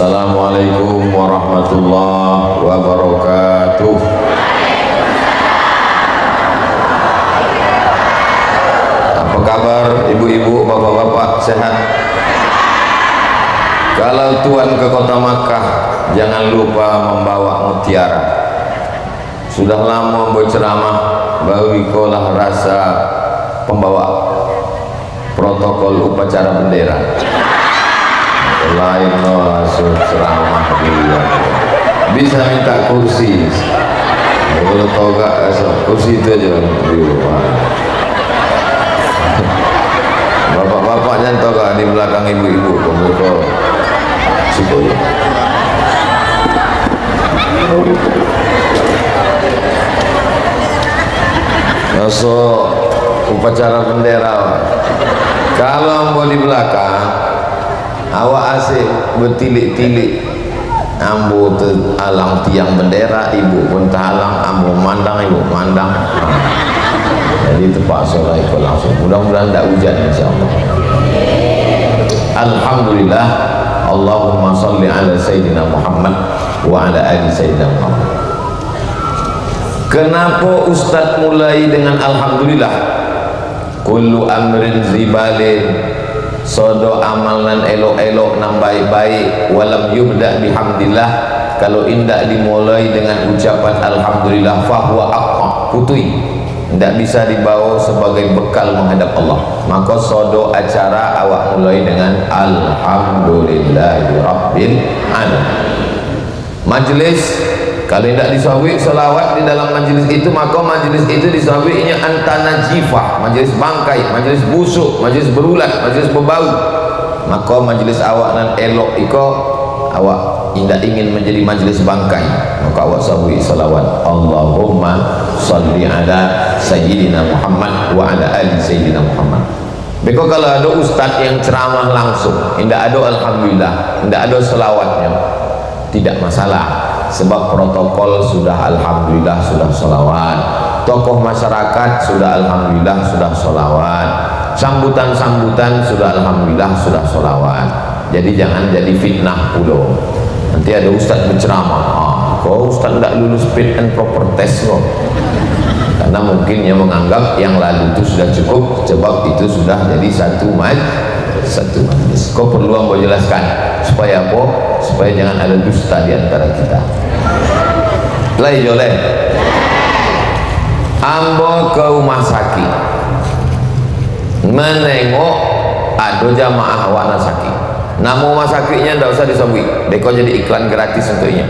Assalamualaikum warahmatullahi wabarakatuh. Apa kabar ibu-ibu, bapak-bapak, sehat? Kalau tuan ke kota Makkah, jangan lupa membawa mutiara. Sudah lama berceramah, bawikolah rasa pembawa protokol upacara bendera. Lain langsung ceramah dia. Bisa minta kursi. Kalau toga kursi itu aja di rumah. Bapak-bapaknya toga di belakang ibu-ibu pembuka supaya. So upacara bendera. Kalau mau di belakang, awak asik bertilik-tilik, ambo alang tiang bendera, ibu pun talang, ambo mandang, ibu mandang. Jadi terpaksa lah ikut langsung. Mudah-mudahan tidak hujan insyaallah. Alhamdulillah. Allahumma salli ala Sayyidina Muhammad wa ala ali Sayyidina Muhammad. Kenapa Ustadz mulai dengan Alhamdulillah? Kullu amrin zibalin, sodo amalan elok-elok nan baik-baik, walam yubda bihamdillah, kalau indah dimulai dengan ucapan Alhamdulillah, fahuwa aqqa, putui, tidak bisa dibawa sebagai bekal menghadap Allah. Maka sodo acara awak mulai dengan Alhamdulillahi Rabbil Alamin. Majlis kalau tidak disahwi selawat di dalam majlis itu, maka majlis itu disahwinya antana jifah, majlis bangkai, majlis busuk, majlis berulat, majlis berbau. Maka majlis awak nan elok iko, awak tidak ingin menjadi majlis bangkai, maka awak sahwi selawat Allahumma salli ala Sayyidina Muhammad wa ala ali Sayyidina Muhammad. Beko kalau ada ustaz yang ceramah langsung, tidak ada Alhamdulillah, tidak ada selawatnya, tidak masalah. Sebab protokol sudah Alhamdulillah, sudah sholawat, tokoh masyarakat sudah Alhamdulillah, sudah sholawat, sambutan-sambutan sudah Alhamdulillah, sudah sholawat. Jadi jangan jadi fitnah pula. Nanti ada ustaz berceramah, kok ustaz tidak lulus fit and proper test kok, karena mungkin yang menganggap yang lalu itu sudah cukup, sebab itu sudah jadi satu majlis. Kau perlu ambo jelaskan supaya apa? Supaya jangan ada dusta di antara kita. Lai jole. Ambo ke rumah sakit, menengok ada jamaah wana sakit. Nama rumah sakitnya tidak usah disebut, deko jadi iklan gratis untuknya.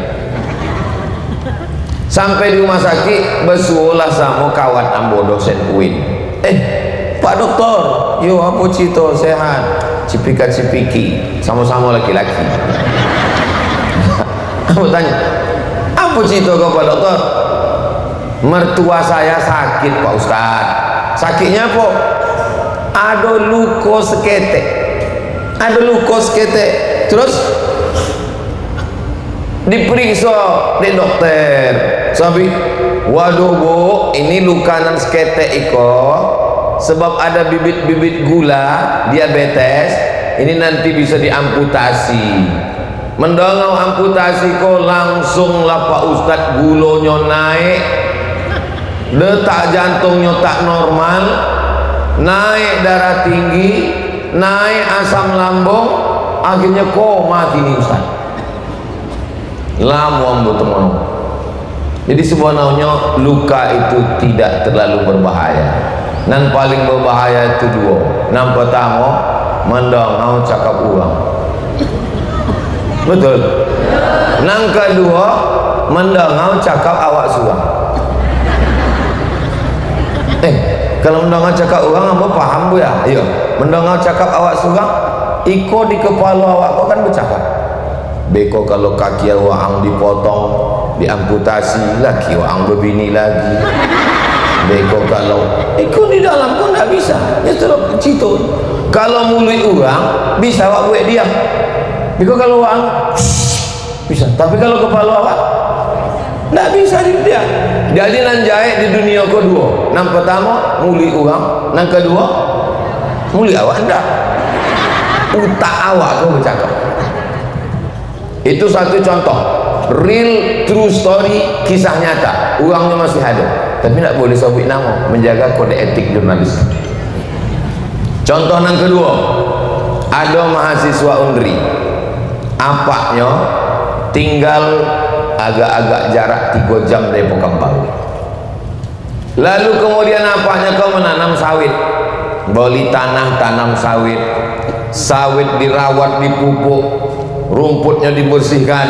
Sampai di rumah sakit, bersulah sama kawan ambo dosen UIN. Pak doktor, yo apa cito sehat? Cipika-cipiki, sama-sama laki-laki. Aku tanya, apa cito kau Pak doktor? Mertua saya sakit Pak Ustad. Sakitnya apa? Ada luka seketek. Ada luka seketek. Terus diperiksa di dokter. Sabi, waduh bu, ini luka nan seketek iko. Sebab ada bibit-bibit gula, diabetes, ini nanti bisa diamputasi. Mendengar amputasi kok langsung lah Pak Ustadz, gulonya naik, detak jantungnya tak normal, naik darah tinggi, naik asam lambung, akhirnya koma kini Ustadz. Lamuang bertemu. Jadi sebenarnya luka itu tidak terlalu berbahaya. Nan paling berbahaya itu dua. Yang pertama, mendengar cakap orang. Betul. Yang kedua, mendengar cakap awak suang. Kalau mendengar cakap orang, apa paham bu ya? Ayo, mendengar cakap awak suang, iko di kepala awak kau kan bercakap. Beko kalau kaki awak dipotong, diamputasi, laki awak berbini lagi. Beko kalau ikut di dalam pun tak bisa, ya terus cito. Kalau mulut orang bisa awak buat diam. Beko kalau orang bisa, tapi kalau kepala awak tak bisa dia. Jadi nan jahit di dunia kedua. Yang pertama mulut orang, yang kedua mulut awak ndak. Utak awak kau bercakap. Itu satu contoh real true story, kisah nyata. Uangnya masih ada, tapi tidak boleh sebut nama, menjaga kode etik jurnalis. Contoh yang kedua, ada mahasiswa Undri, apaknya tinggal agak-agak jarak 3 jam dari Pekanbaru. Lalu kemudian apaknya kau menanam sawit, beli tanah tanam sawit, sawit dirawat, dipupuk, rumputnya dibersihkan,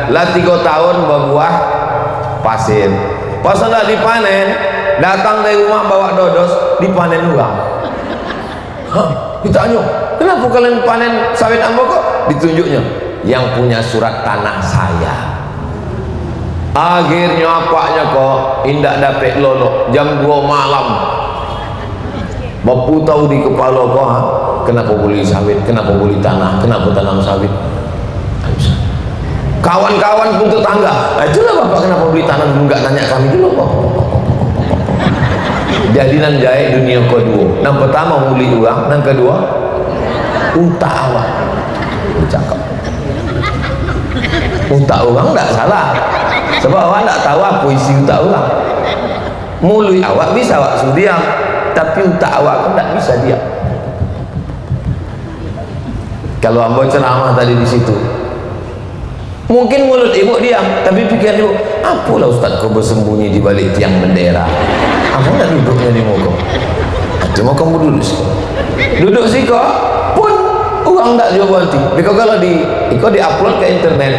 lah 3 tahun berbuah pasir. Pas sudah dipanen, datang dari rumah bawa dodos, dipanen ulang. Ditanya, kenapa kalian panen sawit ambo kok? Ditunjuknya, yang punya surat tanah saya. Akhirnya apaknya kok indak dapat lolok jam 2 malam. Bapu tahu di kepala kok, kenapa beli sawit, kenapa beli tanah, kenapa tanam sawit. Kawan-kawan pun tetangga, itulah bapak kenapa beli tanah dulu, nggak tanya kami dulu kok. Jadi nan jahit dunia kedua, yang pertama muli uang, yang kedua utak awak. Cakap utak uang tidak salah, sebab awak tidak tahu apa isi utak uang. Muli awak bisa awak suruh diam, tapi utak awak pun tidak bisa diam. Kalau ambo ceramah tadi di situ, mungkin mulut ibu diam, tapi pikiran ibu, apalah Ustaz kau bersembunyi di balik tiang bendera? Apa nak duduknya di muka? Cuma kamu duduk sih. Duduk sih kok pun uang tak jual berhenti. Because kalau ikut di-upload ke internet,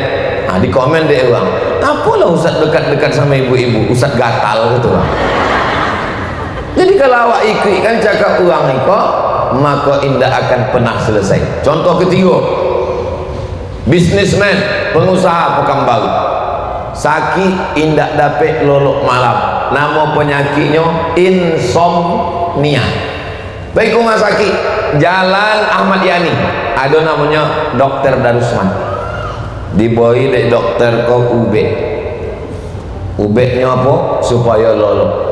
di komen deh uang. Apalah Ustaz dekat-dekat sama ibu-ibu, Ustaz gatal gitu lah. Jadi kalau awak ikutkan cakap uang ikut, maka indah akan pernah selesai. Contoh ketiga, bisnismen, pengusaha Pekanbaru, sakit indak dapat lolok malam. Nama penyakitnya insomnia. Baik rumah sakit Jalan Ahmad Yani, ada namanya Dokter Darusman, diboi dek dokter kau ubeknya apa supaya lolok.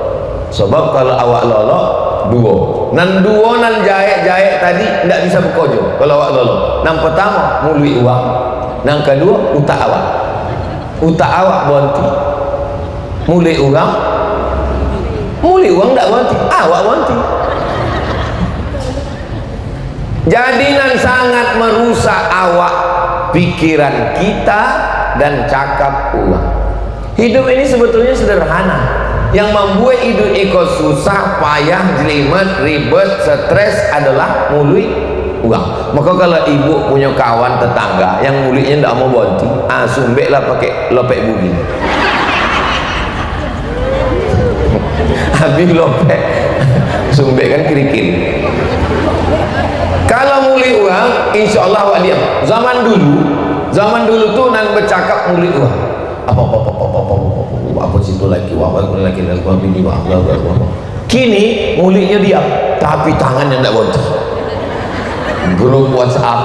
Sebab kalau awak lolok dua nan jahit tadi tidak bisa berkojo kalau awak lolok. Yang pertama mului uang, yang kedua utak awak berhenti. Muli uang tidak berhenti, awak berhenti. Jadi nan sangat merusak awak, pikiran kita dan cakap uang. Hidup ini sebetulnya sederhana. Yang membuat hidup ikut susah, payah, jelimet, ribet, stres adalah mului uang. Maka kalau ibu punya kawan tetangga yang mulinya tidak mau berhenti, sumbeklah pakai lopek bumi. Habis lopek sumbek kan kerikil. Kalau muli uang, insya Allah awak diam. Zaman dulu tuh nan bercakap muli uang. Apa situ lagi bini. Kini mulinya diam, tapi tangannya tidak berhenti. Grup WhatsApp,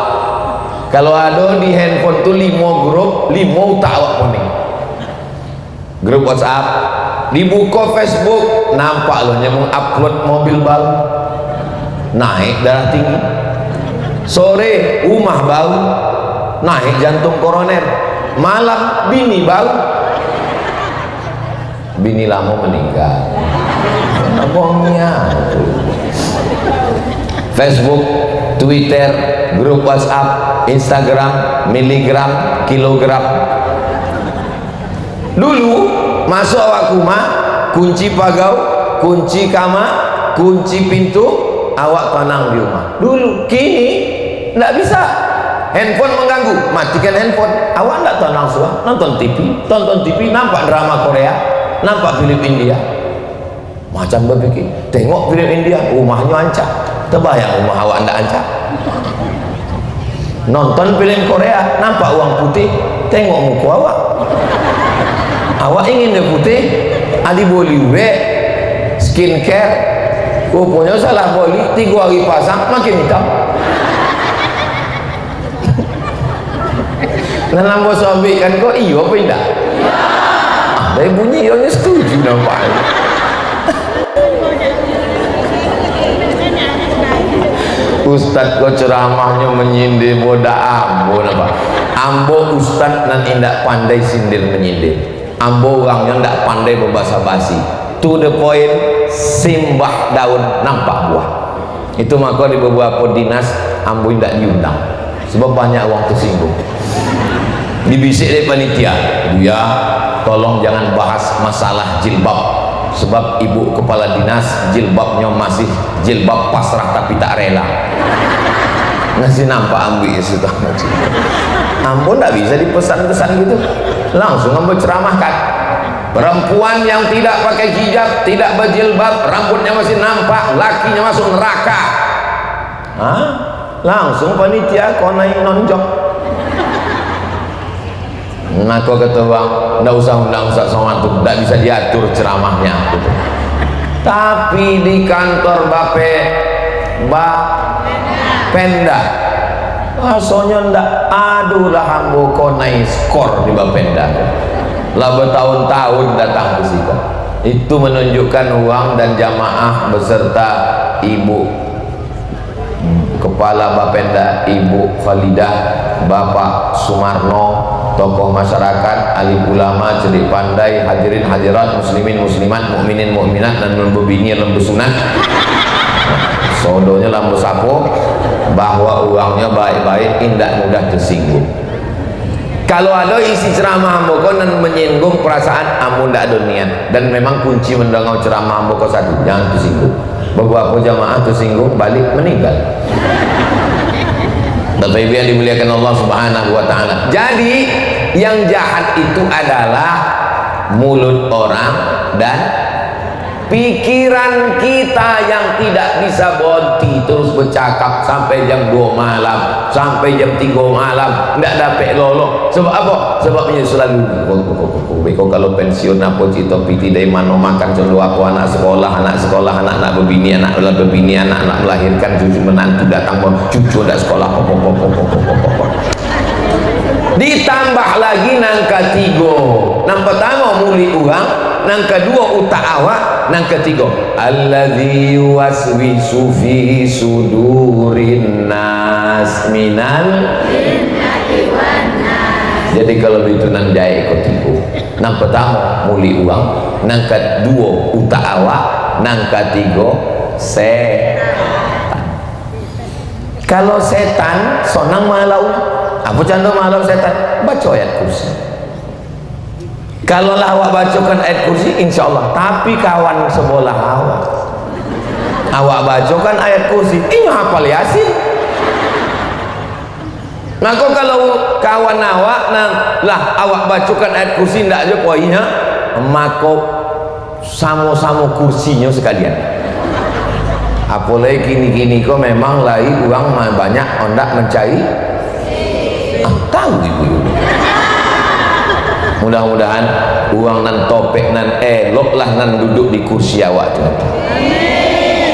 kalau ada di handphone tuh 5 grup, 5 utak awak kuning. Grup WhatsApp, dibuka Facebook, nampak loh yang mengupload mobil baru, naik darah tinggi. Sore rumah baru, naik jantung koroner. Malam bini baru, bini lama meninggal. Bohongnya. Facebook, Twitter, grup WhatsApp, Instagram, miligram, kilogram. Dulu masuk awak rumah, kunci pagau, kunci kamar, kunci pintu, awak tenang di rumah. Dulu, kini tidak bisa. Handphone mengganggu, matikan handphone. Awak tidak tenang suah, tonton TV, nampak drama Korea, nampak film India. Macam berpikir, tengok film India, rumahnya ancak. Terbayang rumah awak tidak ancak. Nonton film Korea, nampak uang putih, tengok muka awak. Awak ingin dia putih, adi boli skincare, rupanya salah boli, 3 hari pasang, makin hitam. Dan lambo suami kan kok iya apa tidak? Dari bunyi dia setuju nampaknya. Ustaz ko ceramahnya menyindir boda ambo apa? Ambo ustaz nan indak pandai sindir menyindir. Ambo orangnya ndak pandai berbahasa basi. To the point, simbah daun nampak buah. Itu maka di beberapa dinas ambo ndak diundang. Sebab banyak orang tersinggung. Dibisik dari panitia, ya tolong jangan bahas masalah jilbab. Sebab ibu kepala dinas jilbabnya masih jilbab pasrah tapi tak rela. Ngasih nampak ambil sudah. Ampun tak bisa dipesan-pesan gitu. Langsung ambil ceramahkan. Perempuan yang tidak pakai hijab, tidak berjilbab, rambutnya masih nampak, lakinya masuk neraka. Hah? Langsung panitia kau naik nonjok. Nah kau kata bang, nggak usah undang Ustaz Somad tuh, nggak bisa diatur ceramahnya gitu. Tapi di kantor Bapenda rasanya ndak, aduh lah hambo kau naik skor di Bapenda lah bertahun-tahun datang ke situ. Itu menunjukkan uang dan jamaah beserta ibu kepala Bapenda, Ibu Khalidah, Bapak Sumarno, tokoh masyarakat, alim ulama, cerdik pandai, hadirin hadirat, muslimin muslimat, mukminin mukminat, dan lembu bini lembu sunat. Sodonya lambu sapo, bahwa uangnya baik-baik, indah mudah tersinggung. Kalau ada isi ceramah amboko dan menyinggung perasaan, amun tidak ada niat. Dan memang kunci mendengar ceramah amboko satu, jangan tersinggung. Beberapa jamaah tersinggung balik meninggal. Bapak Ibu yang dimuliakan Allah Subhanahu wa taala. Jadi yang jahat itu adalah mulut orang dan pikiran kita yang tidak bisa berhenti terus bercakap sampai jam 2 malam, sampai jam 3 malam, tidak dapat lolo. Sebab apa? Sebabnya selalu kau kalau pensiun apa cita piti dari mana makan selalu aku anak sekolah, anak berbini, anak melahirkan, cucu menantu datang, cucu tidak sekolah, ditambah lagi nang ketiga, nang pertama muli uang, nang kedua utak awak, nang ketiga alladzi waswisu fi sudurin nas minal jinnati wan nas. Jadi kalau itu nang jaya ketiga, nang pertama muli uang, nang kedua utak awak, nang ketiga setan. Kalau setan sonang malau, apa canda malau setan? Baca ayat kursi. Kalau awak bacakan ayat kursi, insya Allah. Tapi kawan sebelah awak bacakan ayat kursi, ini hafal Yasin. Maka kalau kawan awak, awak bacakan ayat kursi, tidak ada poinnya, maka sama-sama kursinya sekalian. Apalagi kini-kini kok memang lagi uang banyak, ondak mencari. Tahu ibu-ibu. Mudah-mudahan uang nan topek nan elok lah nan duduk di kursi awak tu.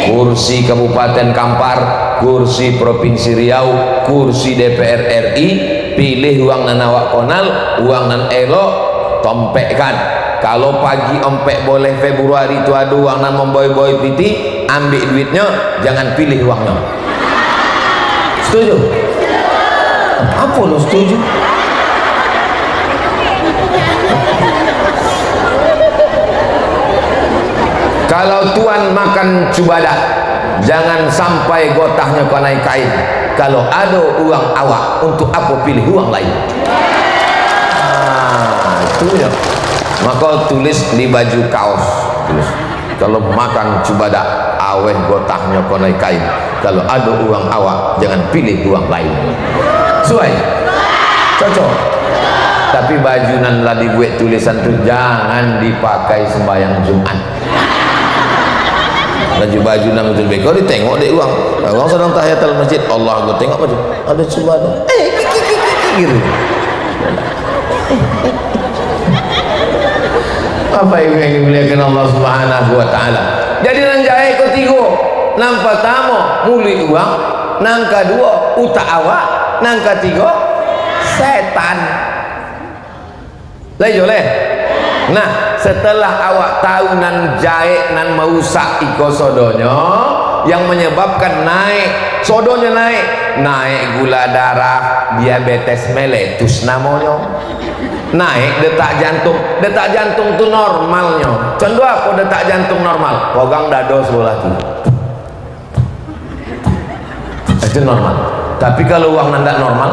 Kursi Kabupaten Kampar, kursi Provinsi Riau, kursi DPR RI, pilih uang nan awak konal, uang nan elok, tompekkan. Kalau pagi ompek boleh Februari itu ada uang nan memboy-boy piti, ambil duitnya, jangan pilih uangnya. Setuju? Apa lo setuju? Kalau tuan makan cubadak, jangan sampai gotahnya kau naik kain. Kalau ada uang awak, untuk apa pilih uang lain? Itu ya. Maka tulis di baju kaos, tulis, kalau makan cubadak, aweh gotahnya kau naik kain. Kalau ada uang awak, jangan pilih uang lain. Sesuai? Cocok? Tapi baju nan lah dibuat tulisan tu jangan dipakai sembahyang Jumat. Baju nan betul baik. Kau ditengok dek uang. Uang sedang tahiyatul masjid. Allah, aku tengok baju. Ada cubadak. Gitu. Apa yang dimuliakan Allah Subhanahu wa taala. Jadi nang jahe ketiga, nang pertama muli uang, nang kedua utak awak, nang ketiga setan. Leh. Nah, setelah awak tahu nan jahe nan merusak iko sodonya, yang menyebabkan naik sodonya, naik gula darah, diabetes mellitus namanya, naik detak jantung tuh normalnya. Contoh apa detak jantung normal? Pegang dado sebelah kiri, itu normal. Tapi kalau uang nandak normal,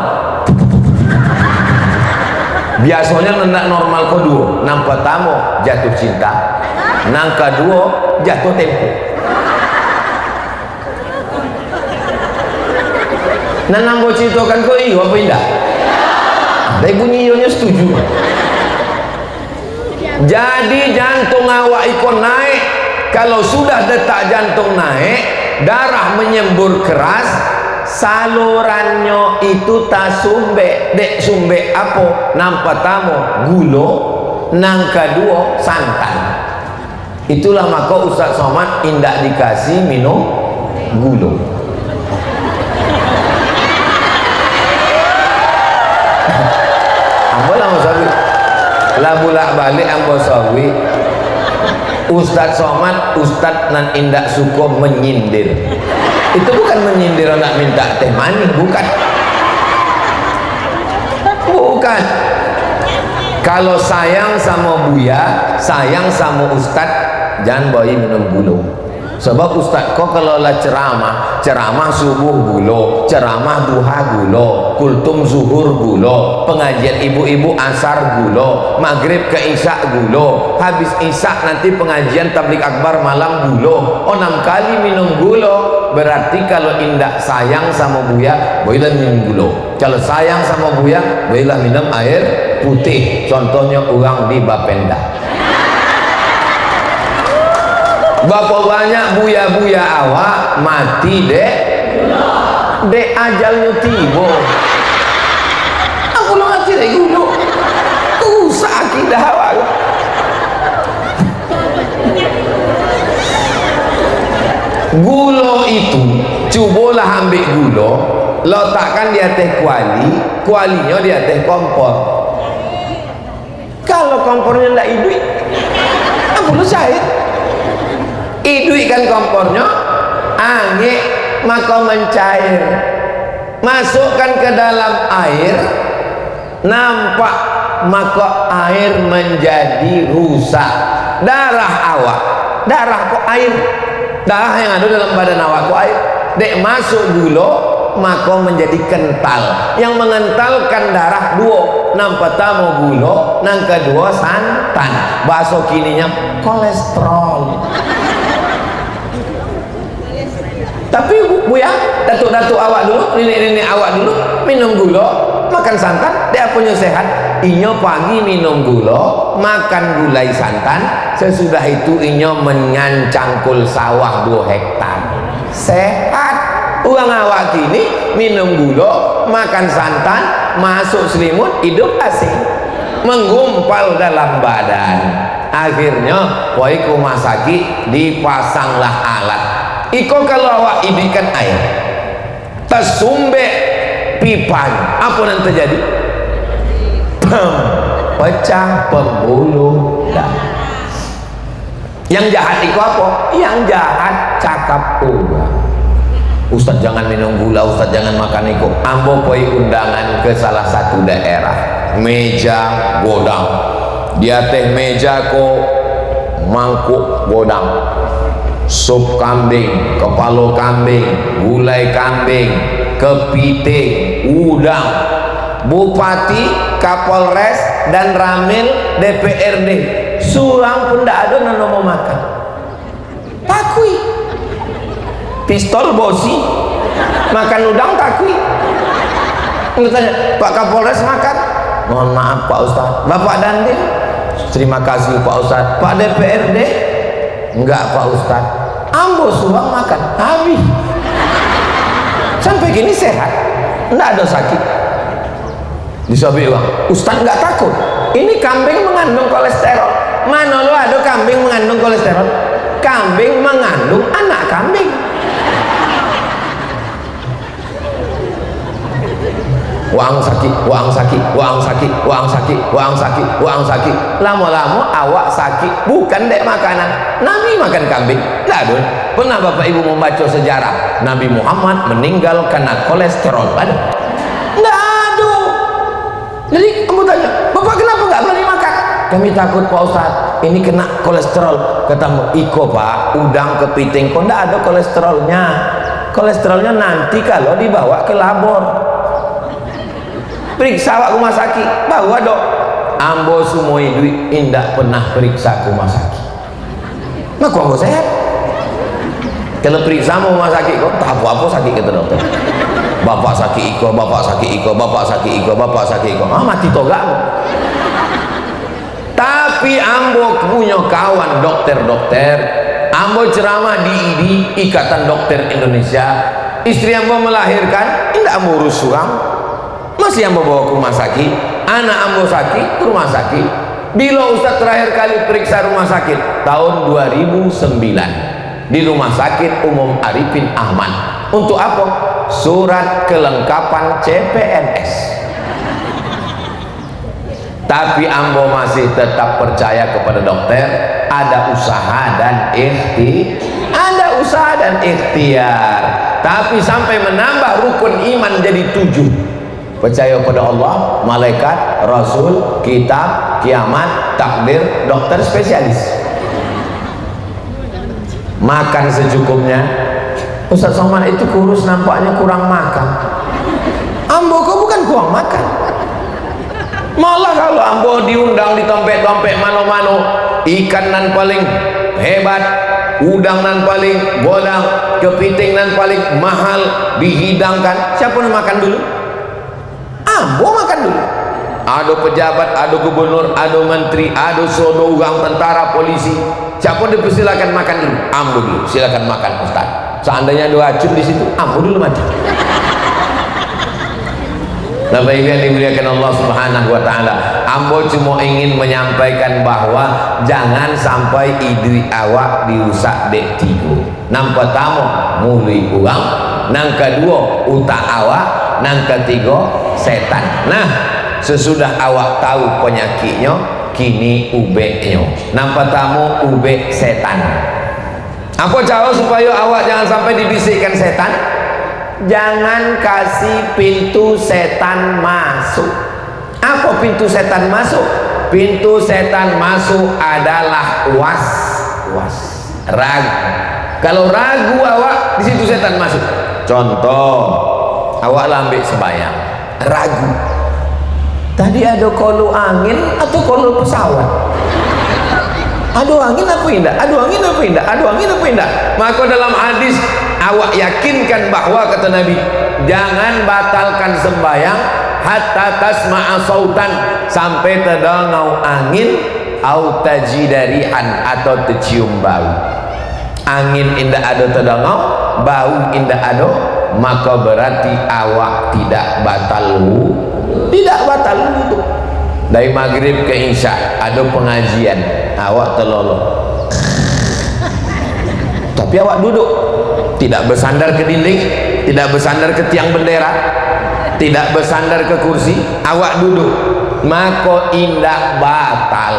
biasanya nandak normal kedua, nang pertama jatuh cinta, nang kedua jatuh tempo. Nah, nang ceritakan kau iyo apa indah? Dari bunyi iyonya setuju. Jadi jantung awak ikut naik. Kalau sudah detak jantung naik, darah menyembur keras, salurannya itu tak sumbe. Dek sumbe apa? Nang pertama gula, nang kedua santan. Itulah maka Ustaz Somad indak dikasih minum gula. Ambolah sawi, lah bulak balik ambo sawi. Ustaz Somad, Ustaz nan indak suka menyindir. Itu bukan menyindir anak minta teh manis, bukan. Bukan. Kalau sayang sama Buya, sayang sama Ustaz, jangan bawa minum gula. Sebab Ustaz kok kalau lah ceramah subuh gula, ceramah duha gula, kultum zuhur gula, pengajian ibu-ibu asar gula, maghrib ke isya gula, habis isya nanti pengajian tablik akbar malam gula. 6 kali minum gula. Berarti kalau indak sayang sama Buya, bolehlah minum gula. Kalau sayang sama Buya, bolehlah minum air putih. Contohnya orang di Bapenda. Bapak banyak buya-buya awak mati dek ajalnya tiba. Aku lo mati dek gula. Sakit dah awak. Gula itu cubalah ambil gula, letakkan di atas kualinya di atas kompor. Kalau kompornya tidak hidup, aku lo cair. Hidupkan kompornya, angin maka mencair. Masukkan ke dalam air, nampak maka air menjadi rusak. Darah awak, darah kok air, darah yang ada dalam badan awak kok air. Dek masuk gula maka menjadi kental. Yang mengentalkan darah dua, nang pertama gula, nang kedua santan. Bahasa kininya kolesterol. Tapi Buya, datuk-datuk awak dulu, nenek-nenek awak dulu minum gula, makan santan, dia punya sehat. Inyo pagi minum gula, makan gulai santan, sesudah itu inyo menyancangkul sawah 2 hektar. Sehat. Uang awak kini minum gula, makan santan, masuk selimut, hidup asing, menggumpal dalam badan. Akhirnya poi rumah sakit dipasanglah alat. Iko kalau awak hidupkan air, tersumbe pipanya, apa yang terjadi? Pecah pembuluh darah. Yang jahat iko apa? Yang jahat cakap uga. Ustaz jangan minum gula, Ustaz jangan makan iko. Ambo poi undangan ke salah satu daerah, meja godang. Di atas meja ko mangkuk godang, sup kambing, kepala kambing, gulai kambing, kepiting, udang. Bupati, Kapolres dan Ramil DPRD surang pun tidak ada yang mau makan. Takui pistol bosi makan udang takui. Tanya Pak Kapolres makan, mohon maaf Pak Ustaz. Bapak Dandim, terima kasih Pak Ustaz. Pak DPRD, enggak Pak Ustaz. Ambo suang makan habis sampai gini sehat, enggak ada sakit. Disabi uang, Ustaz enggak takut, ini kambing mengandung kolesterol. Mana lo ada kambing mengandung kolesterol? Kambing mengandung anak kambing. Uang sakit, uang sakit, uang sakit, uang sakit, uang sakit, uang sakit. Lama-lama awak sakit bukan dek makanan, nami makan kambing. Lah Pernah Bapak Ibu membaca sejarah Nabi Muhammad meninggal karena kolesterol? Ada? Nggak ada. Jadi kamu tanya, Bapak kenapa nggak berani makan? Kami takut Pak Ustadz, ini kena kolesterol. Katamu, iko Pak, udang kepiting kok nggak ada kolesterolnya. Kolesterolnya nanti kalau dibawa ke labor. Periksa Pak rumah sakit, bawa dok. Ambo semua duit indak pernah periksa rumah sakit. Nah kok ambo sehat? Kalau periksa mau rumah sakit kok tak apa-apa sakit kata dokter. Bapak sakit iko, bapak sakit iko, bapak sakit iko, bapak sakit iko. Ah mati toga. Tapi ambo punya kawan dokter-dokter. Ambo ceramah di IDI, Ikatan Dokter Indonesia. Istri ambo melahirkan, indak ambo urus suram. Masih ambo bawa ke rumah sakit. Anak ambo sakit ke rumah sakit. Bila Ustaz terakhir kali periksa rumah sakit tahun 2009 di Rumah Sakit Umum Arifin Ahmad. Untuk apa? Surat kelengkapan CPNS. Tapi ambo masih tetap percaya kepada dokter. Ada usaha dan ikhtiar. Tapi sampai menambah rukun iman jadi 7. Percaya pada Allah, malaikat, rasul, kitab, kiamat, takdir, dokter spesialis. Makan secukupnya. Ustaz Somad itu kurus, nampaknya kurang makan. Ambo kok bukan kurang makan. Malah kalau ambo diundang di tompek-tompek mano-mano, ikan nan paling hebat, udang nan paling godang, kepiting nan paling mahal dihidangkan, siapa yang makan dulu? Ambo makan dulu. Ada pejabat, ada gubernur, ada menteri, ada sodo ugang tentara, polisi. Siapa dipersilakan makan dulu? Ambo dulu. Silakan makan Ustaz. Seandainya ada racun di situ, ambo dulu mati. Bapak Ibu yang dimuliakan Allah Subhanahu wa taala, ambo cuma ingin menyampaikan bahwa jangan sampai idri awak dirusak dek tigo. Nang pertama mulai uang, nang kedua utak awak, nang ketiga setan. Nah, sesudah awak tahu penyakitnya, kini ubeknya. Nang pertama ubek setan. Apa cara supaya awak jangan sampai dibisikkan setan? Jangan kasih pintu setan masuk. Apa pintu setan masuk? Pintu setan masuk adalah was, ragu. Kalau ragu awak, di situ setan masuk. Contoh, awak lambik sembahyang, ragu. Tadi ada kolu angin atau kolu pesawat? Aduh angin apa indah? Aduh angin apa indah? Aduh angin apa indah? Maka dalam hadis awak yakinkan bahwa kata Nabi, jangan batalkan sembahyang hatta tasma'a sautan, sampai terdengar angin au tajidarihan, atau tercium bau. Angin indah ada terdengar, bau indah ada, maka berarti awak tidak batal wudu. Dari maghrib ke isya ada pengajian, awak terlolong, tapi awak duduk, tidak bersandar ke dinding, tidak bersandar ke tiang bendera, tidak bersandar ke kursi, awak duduk, maka indah batal.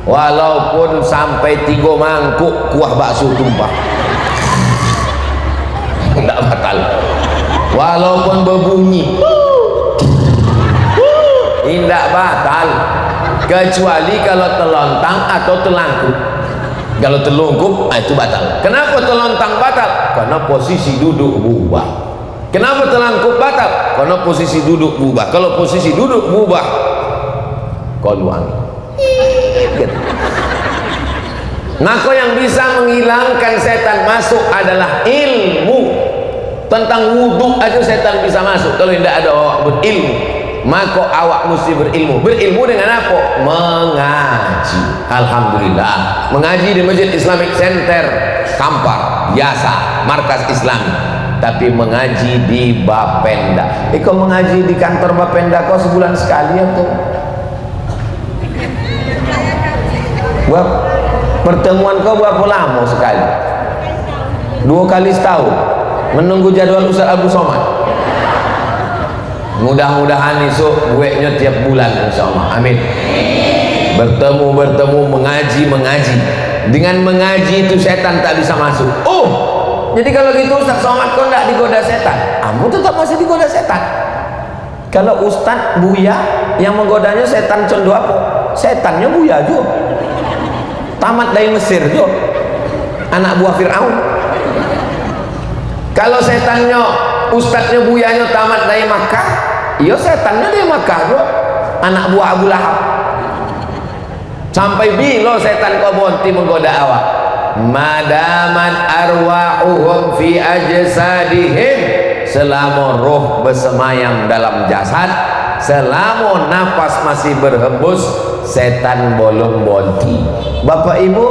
Walaupun sampai 3 mangkuk kuah bakso tumpah, tidak batal. Walaupun berbunyi, tidak batal, kecuali kalau terlontang atau terlangkup. Kalau terlungkup, itu batal. Kenapa terlontang batal? Karena posisi duduk berubah. Kenapa terlangkup batal? Karena posisi duduk berubah. Kalau posisi duduk berubah, qalu angin. Maka yang bisa menghilangkan setan masuk adalah ilmu. Tentang wudhu aja setan bisa masuk kalau tidak ada awak berilmu. Maka awak mesti berilmu. Berilmu dengan apa? Mengaji. Alhamdulillah, mengaji di Masjid Islamic Center Kampar, biasa, markas Islami. Tapi mengaji di Bapenda. Kau mengaji di kantor Bapenda kau sebulan sekali atau? Pertemuan kau berapa lama sekali? 2 kali setahun. Menunggu jadwal Ustaz Abu Somad. Mudah-mudahan esok bueknya tiap bulan insyaallah. Amin. Bertemu mengaji dengan mengaji itu setan tak bisa masuk. Oh, jadi kalau gitu Ustaz Somad kau tidak digoda setan, kamu tetap masih digoda setan. Kalau Ustaz Buya yang menggodanya setan condo apa? Setannya Buya juga, tamat dari Mesir juga, anak buah Fir'aun. Kalau setannya Ustaznya Buyanya tamat dari Makkah, iya setannya dari Makkah juga, anak buah Abu Lahab. Sampai bila setan kau berhenti menggoda awak? Madaman arwahuhum fi ajsadihim, selama roh bersemayam dalam jasad, selama nafas masih berhembus, setan belum berhenti. Bapak ibu,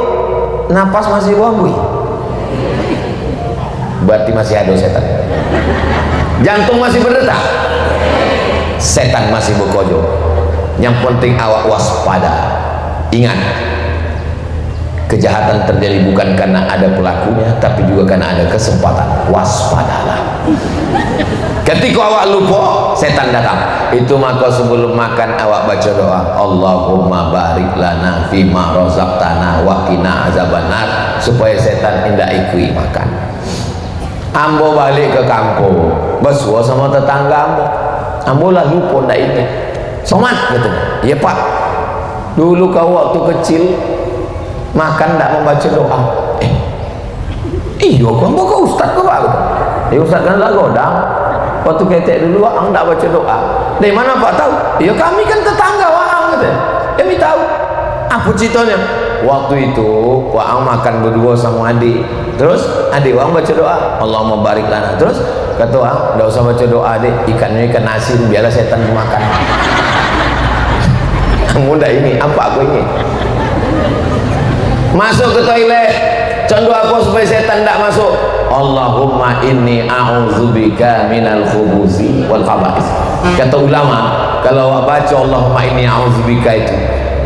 nafas masih berhembus, berarti masih ada setan. Jantung masih berdetak, setan masih bekojo. Yang penting awak waspada. Ingat, kejahatan terjadi bukan karena ada pelakunya, tapi juga karena ada kesempatan. Waspadalah. Ketika awak lupa, setan datang. Itu maka sebelum makan awak baca doa, Allahumma barik lana fima razaqtana wa qina azabannar, supaya setan tidak ikut makan. Ambo balik ke kampung, bersua sama tetangga ambo lah lupa ndak ini. Somad gitu. Ya Pak, dulu kau waktu kecil makan ndak membaca doa. Iya kau Ustaz kau Pak. Ya Ustaz kan lah godang. Waktu ketek dulu ang ndak baca doa. Dari mana Pak tahu? Ya kami kan tetangga wang gitu. Kami tahu. Apa ceritanya? Waktu itu Wang makan berdua sama adik, terus adik Wang baca doa Allahumma barik lana, terus kata Wang tidak usah baca doa adik, ikannya ikan asin, biarlah setan makan. Kamu dah ini apa aku ini masuk ke toilet contoh apa supaya setan tidak masuk? Allahumma inni a'udzubika minal khubusi wal khaba'is. Kata ulama, kalau baca Allahumma inni a'udzubika itu,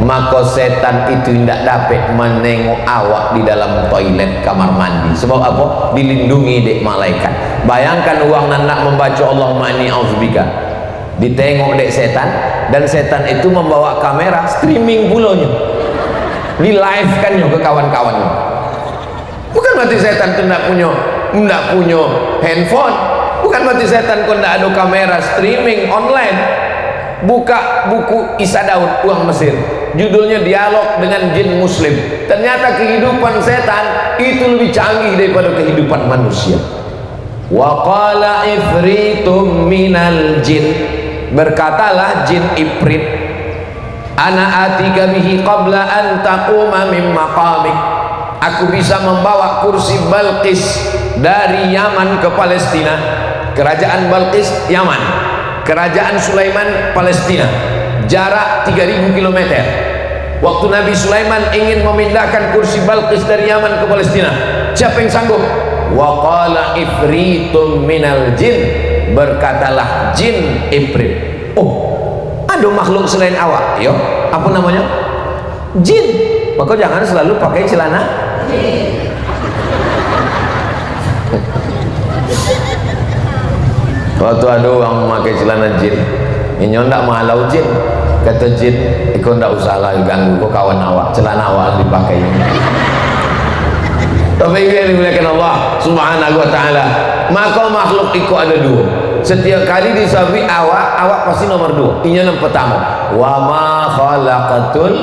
maka setan itu tidak dapat menengok awak di dalam toilet kamar mandi. Sebab apa? Dilindungi dek malaikat. Bayangkan uang nak membaca Allahumma inni a'udzubika, ditengok dek setan, dan setan itu membawa kamera streaming pulonya, di live kan ke kawan-kawannya. Bukan berarti setan itu tidak punya handphone, bukan berarti setan itu tidak ada kamera streaming online. Buka buku Isa Daud uang Mesir, judulnya Dialog dengan Jin Muslim. Ternyata kehidupan setan itu lebih canggih daripada kehidupan manusia. Wa qala ifritum minal jin, berkatalah jin ifrit, ana atika bihi qabla an taquma min maqamik, aku bisa membawa kursi Balqis dari Yaman ke Palestina. Kerajaan Balqis Yaman, kerajaan Sulaiman Palestina, jarak 3000 km. Waktu Nabi Sulaiman ingin memindahkan kursi Balqis dari Yaman ke Palestina, siapa yang sanggup? Wa qala ifritum minal jin, berkatalah jin ifrit. Oh, ada makhluk selain awak, yo, apa namanya? Jin. Maka jangan selalu pakai celana jin. Waktu ada orang memakai celana jin, ini ndak mahalau jin, kata jin, ikut ndak usah lah ganggu kau kawan awak, celana awak dipakai. Tapi ini dimuliakan Allah Subhanahu Wa Taala. Maka makhluk itu ada dua. Setiap kali disebut awak pasti nomor dua. Ini yang pertama. Wa ma khalaqatul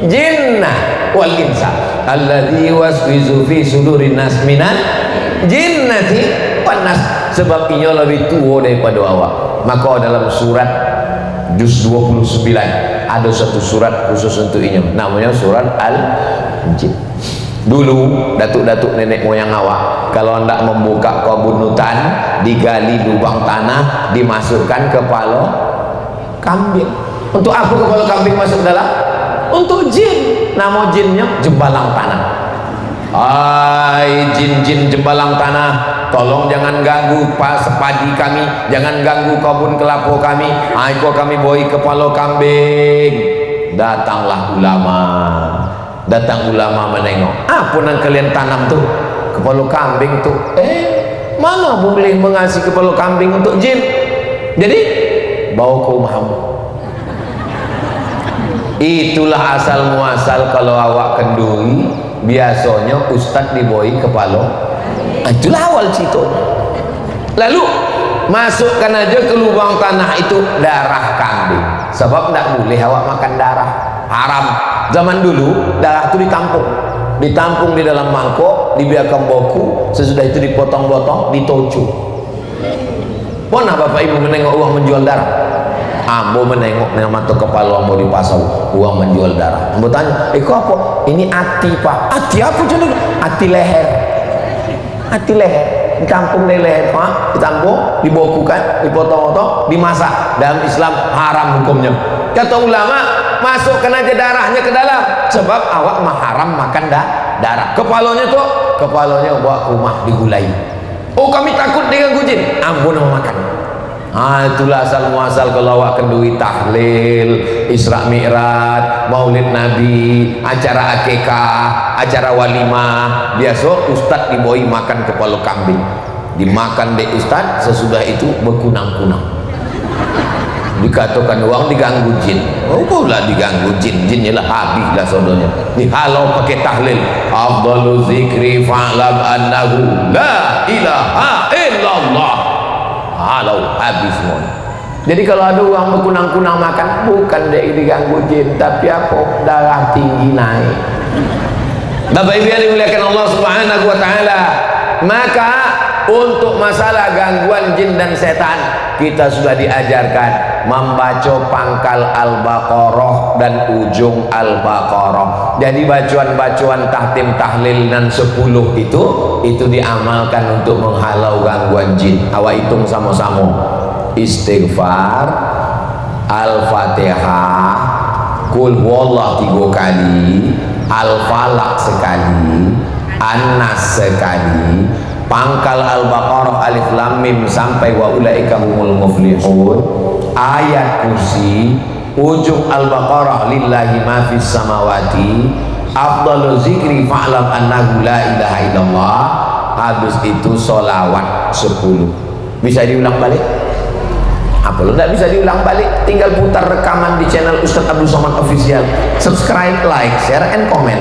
jinna wal insa alladzi waswisu fi sudurin nas minan jinnati wan nas. Sebab ini lebih tua daripada awak. Maka dalam surat juz 29 ada satu surat khusus untuk ini, namanya surat Al-Jin. Dulu datuk-datuk nenek moyang awak kalau hendak membuka kebun hutan, digali lubang tanah, dimasukkan kepala kambing. Untuk apa kepala kambing masuk dalam? Untuk jin. Nama jinnya jembalang tanah. Hai jin-jin jembalang tanah, tolong jangan ganggu padi kami, jangan ganggu kebun kelapa kami. Kok kami boi kepala kambing. Datanglah ulama. Datang ulama menengok, apa yang kalian tanam tuh? Kepala kambing tuh. Mana boleh mengasih kepala kambing untuk jin? Jadi bawa ke rumahmu. Itulah asal muasal kalau awak kenduri biasanya ustaz diboi kepala. Itulah awal cerita. Lalu masukkan aja ke lubang tanah itu darah kambing, sebab tidak boleh awak makan darah, haram. Zaman dulu darah itu ditampung di dalam mangkok, dibiarkan boku, sesudah itu dipotong-potong, ditocu. Pernah bapak ibu menengok uang menjual darah? Ambo menengok dengan mata kepala ambo di pasar, uang menjual darah. Ambo tanya, kok apa? Ini ati pak. Ati apa jadi? Ati leher. Ati leher. Ditampung di leher, pak. Ditampung, dibokukan, dipotong-potong, dimasak. Dalam Islam haram hukumnya. Kata ulama, masukkan aja darahnya ke dalam, sebab awak mah haram makan darah. Kepalanya tuh, kepalanya bawa ke rumah digulai. Oh kami takut diganggu jin, Ambo nama makan. Itulah asal muasal kalau awak kendui tahlil, Isra Mi'raj, Maulid Nabi, acara akikah, acara walimah, biasa ustaz diboi makan kepala kambing, dimakan deh ustaz, sesudah itu berkunang-kunang, dikatakan uang diganggu jin. Oh pula diganggu jin, jinnya lah habis lah saudaranya, dihalau pakai tahlil, afdalu zikri fa'lam annahu la ilaha illallah, halau habis semua. Jadi kalau ada orang berkunang-kunang makan, bukan dia diganggu jin, tapi apa? Darah tinggi naik. Bapak ibu yang dimuliakan Allah subhanahu wa ta'ala, maka untuk masalah gangguan jin dan setan, kita sudah diajarkan membaca pangkal Al-Baqarah dan ujung Al-Baqarah. Jadi bacaan-bacaan tahtim tahlil dan 10 itu diamalkan untuk menghalau gangguan jin. Awak hitung sama-sama. Istighfar, Al-Fatihah, Qul huwallah 3 kali, Al-Falaq sekali, An-Nas sekali, pangkal Al-Baqarah alif lam mim sampai wa ulaika humul muflihun, ayat kursi, ujung Al-Baqarah lillahi ma fis samawati, afdalu zikri fa'lam annahu la ilaha illallah. Habis itu solawat 10. Bisa diulang balik? Apa lo tidak bisa diulang balik? Tinggal putar rekaman di channel Ustaz Abdul Somad Official. Subscribe, like, share, and comment.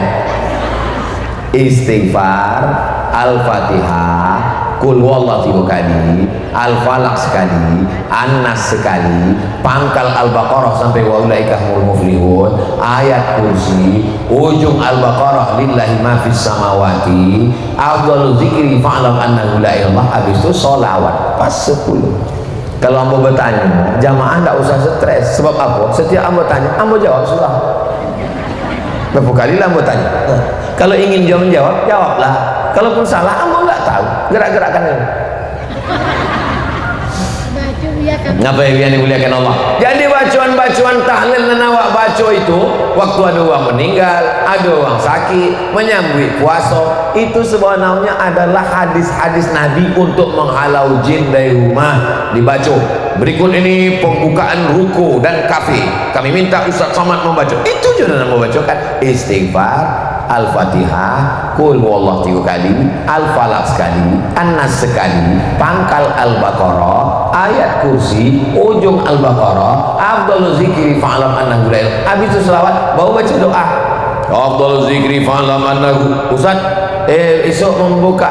Istighfar, Al-Fatihah, Qul huwallahu 3 kali, Al-Falaq sekali, An-Nas sekali, pangkal Al-Baqarah sampai wa ulaika humul muflihun, ayat kursi, ujung Al-Baqarah lillahi ma fis samawati, afdalu zikri fa'lam annahu la ilaha illallah. Habis itu sholawat pas 10. Kalau ambo bertanya, jamaah tidak usah stres. Sebab apa? Setiap ambo tanya, ambo jawab sudah. Berapa kali lah ambo tanya. Kalau ingin menjawab, jawablah. Kalaupun salah, ambo nggak tahu. Gerak-gerakkan ini. Ngapa yang dimuliakan Allah? Jadi bacaan-bacaan tahlil yang awak baca itu, waktu ada orang meninggal, ada orang sakit, menyambut puasa, itu sebenarnya adalah hadis-hadis Nabi untuk menghalau jin dari rumah. Dibaca. Berikut ini pembukaan ruku dan kafe. Kami minta Ustaz Somad membaca. Itu je yang membacakan. Istighfar, Al-Fatihah, Qul huwallahu 3 kali, Al-Falaq sekali, An-Nas sekali, pangkal Al-Baqarah, ayat kursi, ujung Al-Baqarah, afdalu zikri fa'lam annahu la ilaha. Habis itu selawat, baru baca doa. Afdalu zikri fa'lam annahu. Ustaz, esok membuka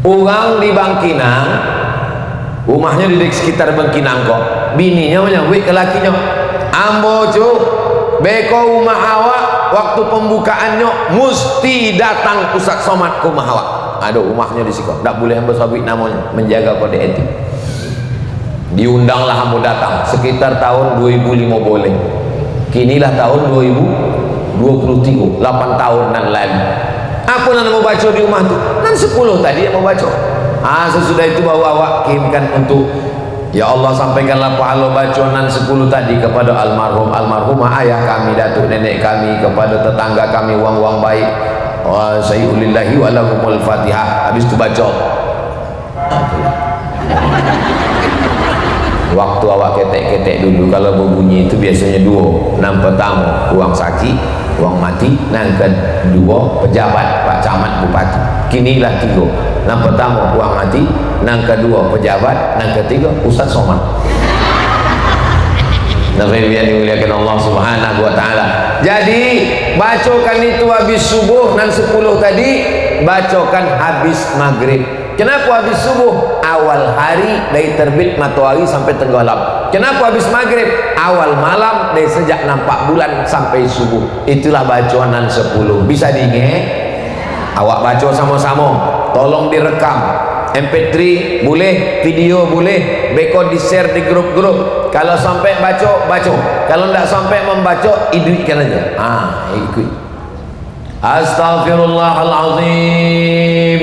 orang di Bangkinang, rumahnya di sekitar Bangkinang kok, bininya menyambut ke lakinya, ambo cuk, beko rumah awak waktu pembukaannya mesti datang Ustaz Somad ke rumah awak. Ada rumahnya di situ, tak boleh ambo sabit namanya, menjaga kode etik. Diundanglah ambo datang sekitar tahun 2005 boleh. Kinilah tahun 2023, 8 tahun nan lalu. Apa yang mau baca di rumah tu? Nan 10 tadi yang mau baca. Sesudah itu bawa awak kirimkan untuk, ya Allah, sampaikanlah pahala bacaan 10 tadi kepada almarhum, almarhumah ayah kami, datuk nenek kami, kepada tetangga kami, wang-wang baik. Wa sayyulillahi wa lahumul Fatihah. Habis itu baca. Waktu awak ketek-ketek dulu, kalau berbunyi itu biasanya 2. Yang pertama uang sakit, uang mati. Yang kedua pejabat, Pak Camat, Bupati. Kinilah 3. Yang pertama uang mati, yang kedua pejabat, yang ketiga Ustaz Somad. Yang dimuliakan Allah subhanahu wa ta'ala. Jadi bacakan itu habis subuh dan 10 tadi bacakan habis maghrib. Kenapa habis subuh? Awal hari dari terbit matahari sampai tenggelam. Kenapa habis maghrib? Awal malam dari sejak nampak bulan sampai subuh. Itulah bacaan 10. Bisa diingat? Awak baca sama-sama. Tolong direkam. MP3 boleh, video boleh, beko di share di grup-grup. Kalau sampai baca, baca. Kalau tidak sampai membaca, idutkan aja. Ikut. Astaghfirullahalazim.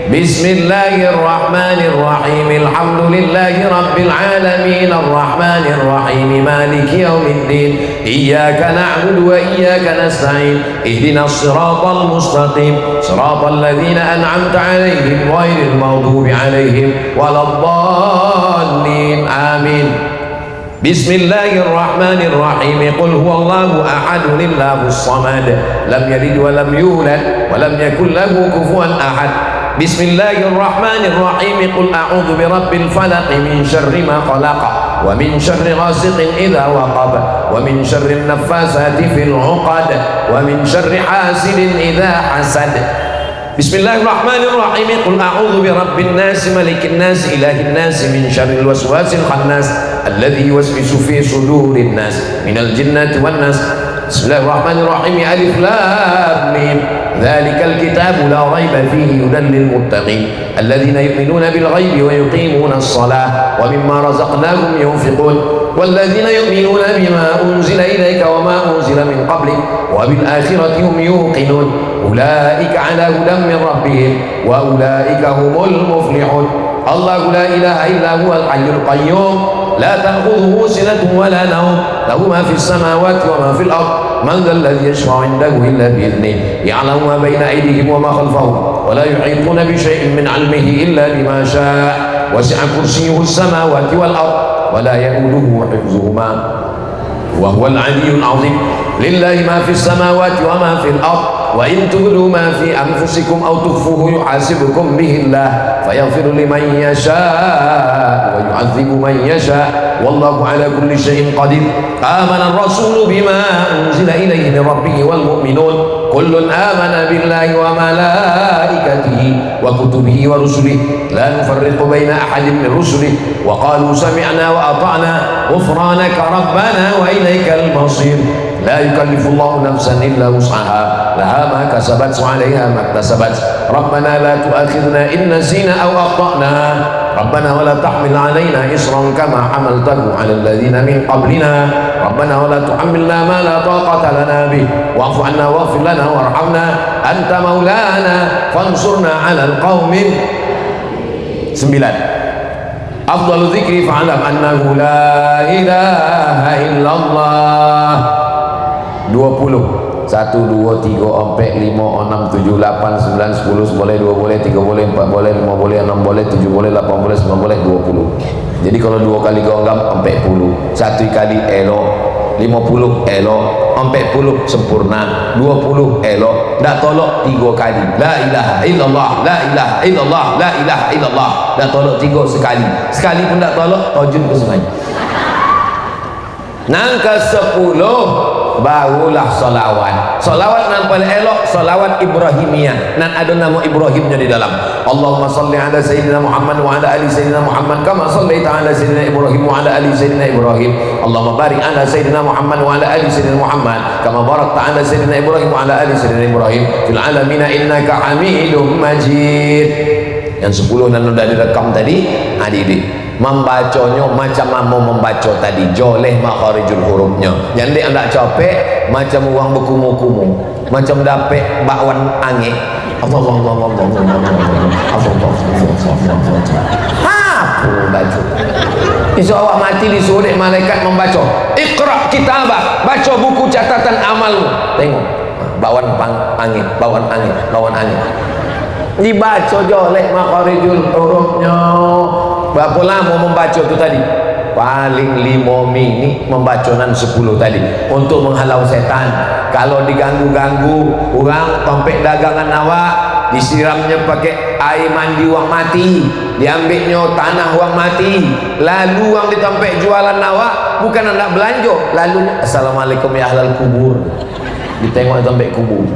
Bismillahirrahmanirrahim. Alhamdulillahi rabbil alamin. Arrahmanirrahim. Maliki yaumiddin. Iyyaka na'budu wa iyyaka nasta'in. Ihdinas siratal mustaqim. Siratal ladzina an'amta 'alaihim ghairil maghdubi 'alaihim waladdallin. Amin. Bismillahirrahmanirrahim. Qul huwallahu ahad, lillahus samad, lam yalid wa lam yulad wa lam yakul lahu kufuwan ahad. Bismillahirrahmanirrahim. Qul a'udzu birabbil falaq min syarri ma khalaq wa min syarri ghasiqin idza waqab wa min syarri naffasati fil 'uqad wa min syarri hasidin idza hasad. Bismillahirrahmanirrahim. Qul a'udzu birabbin nas malikin nas ilahin nas min syarril waswasil khannas alladzi yuwaswisu fi sudurin nas minal jinnati wan nas. Bismillahirrahmanirrahim. Alif lam mim. Dzalikal kitabu la raiba fihi hudan lil muttaqin alladzina yu'minuna bil ghaibi wa yuqimuna as-salata wa mimma razaqnahum yunfiqun والذين يؤمنون بما أنزل إليك وما أنزل من قبلك وبالآخرة هم يوقنون أولئك على هدى من ربهم وأولئك هم المفلحون. الله لا إله إلا هو الحي القيوم لا تأخذه سنة ولا نوم له ما في السماوات وما في الأرض من ذا الذي يشفع عنده إلا بإذنه يعلم ما بين أيديهم وما خلفهم ولا يحيطون بشيء من علمه إلا بما شاء وسع كرسيه السماوات والأرض ولا يؤوده حفظهما وهو العلي العظيم. لله ما في السماوات وما في الأرض وإن تبدوا ما في أنفسكم أو تخفوه يحاسبكم به الله فيغفر لمن يشاء ويعذب من يشاء والله على كل شيء قدير. آمن الرسول بما أنزل إليه من ربه والمؤمنون كل آمن بالله وملائكته وكتبه ورسله لا نفرق بين أحد من رسله وقالوا سمعنا وأطعنا غفرانك ربنا وإليك المصير. لا يكلف الله نفسا إلا وسعها لها ما كسبت وعليها ما اكتسبت. ربنا لا تؤاخذنا إن نسينا أو أخطأنا ربنا ولا تحمل علينا إصرا كما حملته على الذين من قبلنا ربنا ولا تحملنا ما لا طاقة لنا به واعف عنا واغفر لنا وارحمنا أنت مولانا فانصرنا على القوم. 9. أفضل الذكر فاعلم أنه لا إله إلا الله. 20. 1, 2, 3, 4, 5, 6, 7, 8, 9, 10, 11, 12 boleh, 3 boleh, 4 boleh, 5 boleh, 6 boleh, 7 boleh, 8 boleh, 9 boleh, 20. Jadi kalau 2 kali genggam 40, 1 kali elok, 50 elok, 40 sempurna, 20 elok, dak tolok 3 kali. La ilaha illallah, la ilaha illallah, la ilaha illallah. Dak tolok 3 sekali. Sekali pun dak tolok, terjun ke sungai. Nang ke 10 barulah solawat. Solawat nan paling elok solawat Ibrahimiyah. Nan ada nama Ibrahimnya di dalam. Allahumma salli ala sayyidina Muhammad wa ala ali sayyidina Muhammad kama sallaita ala sayyidina Ibrahim wa ala ali sayyidina Ibrahim. Allahumma barik ala sayyidina Muhammad wa ala ali sayyidina Muhammad kama barakta ala sayyidina Ibrahim wa ala ali sayyidina Ibrahim fil alamin innaka Hamidum Majid. Yang 10 nan sudah direkam tadi, adik-adik membacanya macam mau membaca tadi, joleh makharijul hurufnya. Yang dia nak capek macam orang berkumu-kumu, macam dapet bakwan angin. Allah baca. Isu awak mati disuruh malaikat membaca. Iqra kitabah, baca buku catatan amalmu. Tengok bakwan angin, bakwan angin, bakwan angin. Dibaca joleh makharijul hurufnya. Berapa lama membaca tu tadi? Paling 5 minit membaca nan 10 tadi untuk menghalau setan. Kalau diganggu-ganggu orang tompek dagangan awak, disiramnya pakai air mandi wang mati, diambilnya tanah wang mati, lalu wang ditompek jualan awak bukan hendak belanja. Lalu assalamualaikum ya ahlal kubur, ditengok sampai kubur.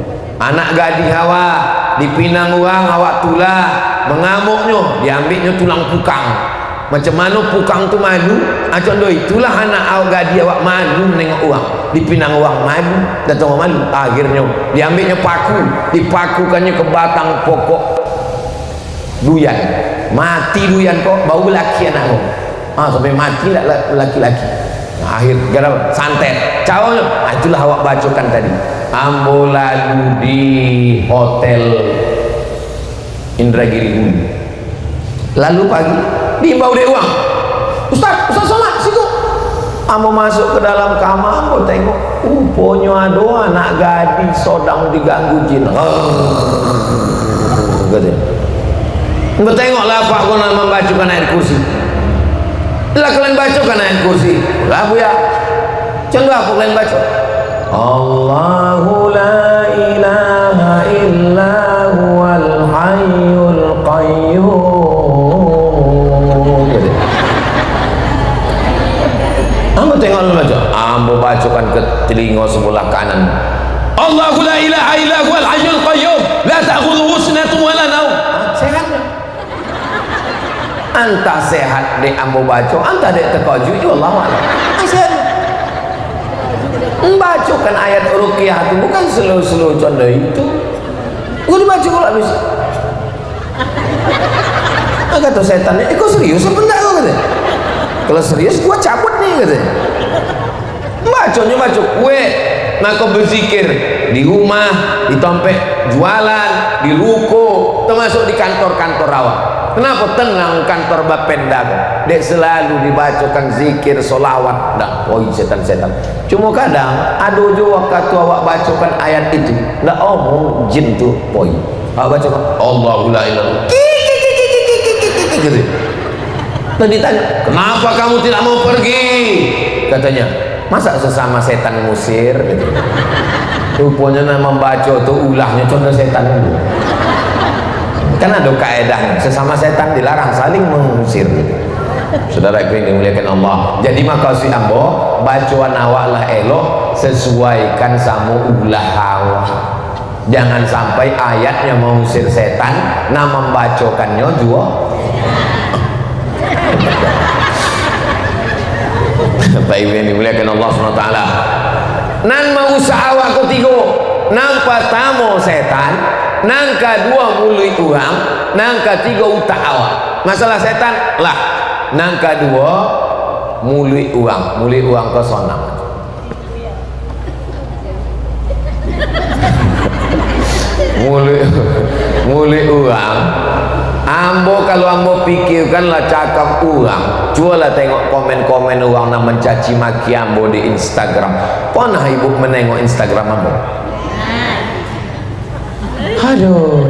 Anak gadis awak dipinang orang awak tulah mengamuknya, diambilnya tulang pukang. Macam mana pukang tu malu? Contoh itulah anak awak gadis awak malu menengok orang dipinang orang, malu, datang malu. Akhirnya diambilnya paku, dipakukannya ke batang pokok duyan, mati duyan kok, bau laki anak kau. Sampai mati laki-laki. Akhir gara santet cawanya. Itulah awak bacakan tadi. Ambo lalu di hotel Indragiri Hulu, lalu pagi diimbau dia uang, Ustaz sholat situ. Ambo masuk ke dalam kamar, ambo tengok rupanya ada anak gadis sedang diganggu jin. Ambo tengoklah Pak Guna membacakan ayat kursi. Lah kalian bacakan ayat kursi. Lah Bu ya, coba aku kalian baca. Allahu la ilaha illa huwal hayyul qayyum. Ambo tengok lu baca. Ambo bacakan ke telinga sebelah kanan. Allahu la ilaha illa huwal hayyul qayyum la ta'khudhuhu sinatun wa la naum. Sehat. Anta sehat dek ambo baca, anta dek terkaju, ya Allah a'lam. Sehat. Membacakan ayat ruqyah itu bukan slow-slow contoh itu. Gua dibaca kalau habis. Kata setannya, kau serius apa enggak kau kata? Kalau serius gua cabut nih kata. Bacanya baca kue, maka berzikir di rumah, di tempat jualan, di ruko, termasuk di kantor-kantor awak. Kenapa tenang kantor Bapenda? Dek selalu dibacakan zikir, solawat, dah poi setan-setan. Cuma kadang ada juga waktu awak bacakan ayat itu, dah omong jin tu poi. Awak bacakan Allahu la ilaha gitu. Tadi tanya, kenapa kamu tidak mau pergi? Katanya, masa sesama setan ngusir? Gitu. Rupanya membaca tu ulahnya contoh setan dulu. Kan ada kaedahnya, sesama setan dilarang saling mengusir. Saudara yang dimuliakan Allah, jadi maka si ambo bacaan awak lah elok sesuaikan sama ulah awak. Jangan sampai ayatnya mengusir setan, nah membacakannya juga. Baik yang dimuliakan Allah SWT. Nan mau usaha awak ketiga, nampak tamu setan, nang kedua mului uang, nang ketiga utak awak. Masalah setan lah, nang kedua mului uang ke sana. muli uang. Ambo kalau ambo pikirkanlah cakap uang, jualah tengok komen-komen uang nak mencaci maki ambo di Instagram. Pernah ibu menengok Instagram ambo? Aduh,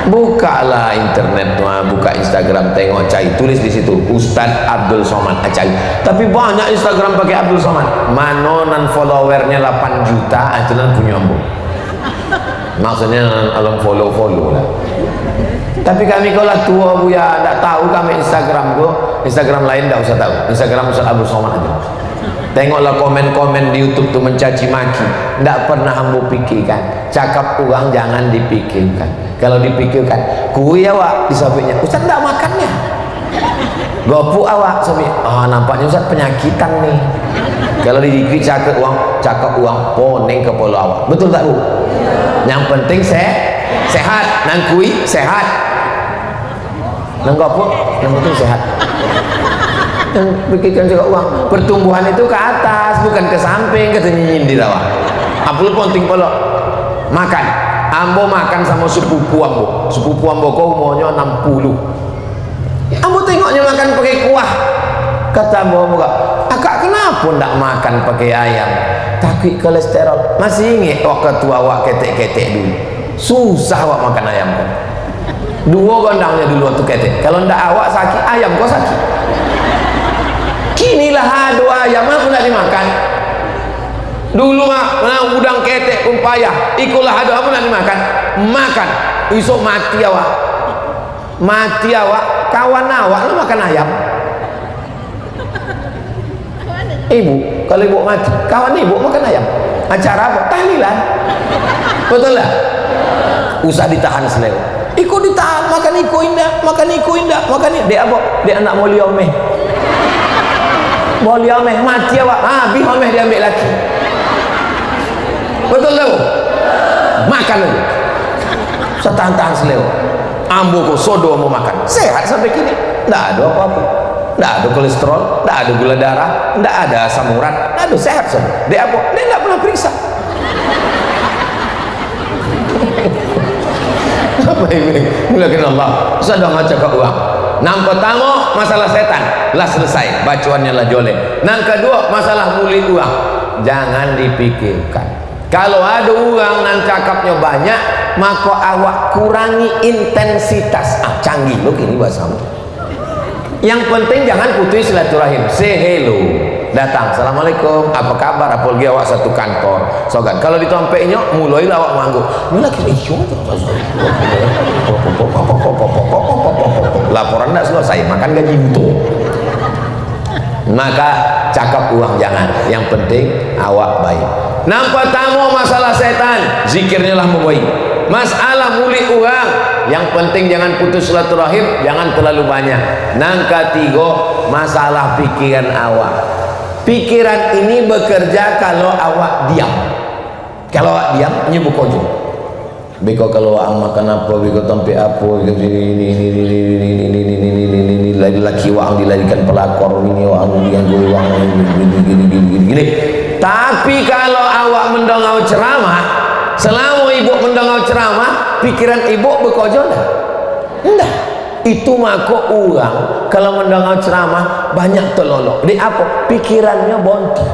bukalah internet, buka Instagram, tengok cai, tulis di situ Ustadz Abdul Somad Acai. Tapi banyak Instagram pakai Abdul Somad. Manonan followernya 8 juta, itu nan punya ambo. Maksudnya alam follow lah. Tapi kami kalau tua bu ya, tidak tahu kami Instagram bu, Instagram lain tidak usah tahu. Instagram Ustadz Abdul Somad aja. Tengoklah komen-komen di YouTube tuh mencaci maki. Tidak pernah ambo pikirkan. Cakap uang jangan dipikirkan. Kalau dipikirkan, kui awak disabitnya, Ustaz tidak makannya. Gopu awak sabi, nampaknya Ustaz penyakitan nih. Kalau dikit cakap uang poning kepala awak. Betul tak bu? Yang penting sehat. Nang kui sehat. Nang gopu, yang penting sehat. Dan pikirkan juga uang. Pertumbuhan itu ke atas, bukan ke samping, katanya nyindir awak. Apul penting polo makan. Ambo makan sama sepupu ambo. Sepupu ambo kau umurnya 60. Ambo tengoknya makan pakai kuah. Kata ambo, akak kenapa ndak makan pakai ayam? Takut kolesterol. Masih ingat waktu awak ketek-ketek dulu. Susah awak makan ayam kan. 2 gondangnya dulu waktu ketek. Kalau ndak awak sakit, ayam kau sakit. Kinilah ada ayam aku nak dimakan. Dulu mah udang ketek pun payah. Ikulah ada apa nak dimakan. Makan. Besok mati awak. Kawan awak nak makan ayam. Ibu, kalau ibu mati, kawan ibu makan ayam. Acara apa? Tahlilan. Betul lah? Usah ditahan selera. Iko ditahan, makan iko indah, makan iko indah, makan ini. Dia apa? Dia anak moliomeh. Moliomeh mati awak. Bihomeh dia ambil laki. Betul tak? Makan aja. Usah tahan-tahan selera. Ambo ko sodo mau makan. Sehat sampai kini. Tidak ada apa-apa. Tidak ada kolesterol, tidak ada gula darah, tidak ada asam urat, tidak ada, sehat semua. Dia apa? Dia tidak pernah periksa. Apa ini? Mulakan Allah. Sudah ngaca ke uang. Nang pertama masalah setan, lah selesai. Bacuannya lah joleh. Nang kedua masalah muli uang. Jangan dipikirkan. Kalau ada uang nan cakapnya banyak, maka awak kurangi intensitas. Canggih loh ini bahasamu. Yang penting jangan putus silaturahim. Say hello, datang, assalamualaikum, apa kabar, apalagi awak satu kantor. Sogan, kalau ditompeknya mulailah awak mangguk. Ini lagi isu laporan tidak selesai, makan gaji butuh. Maka cakap uang jangan. Yang penting awak baik. Nampak tamu masalah setan, zikirnya lah baik. Masalah muli uang, yang penting jangan putus silaturahim, jangan terlalu banyak. Nang ketiga, masalah pikiran awak. Pikiran ini bekerja kalau awak diam. Kalau awak diam, nyebut kojo. Beko kalau awak makan apa, beko tempe apa, ini laki awak dilarikan pelakor, ini awak yang gue uang gini. Tapi kalau awak mendongau ceramah, selama ibu mendengar ceramah, pikiran ibu bekojo enggak. Itu maka orang kalau mendengar ceramah banyak terlolok. Di apa? Pikirannya bonti.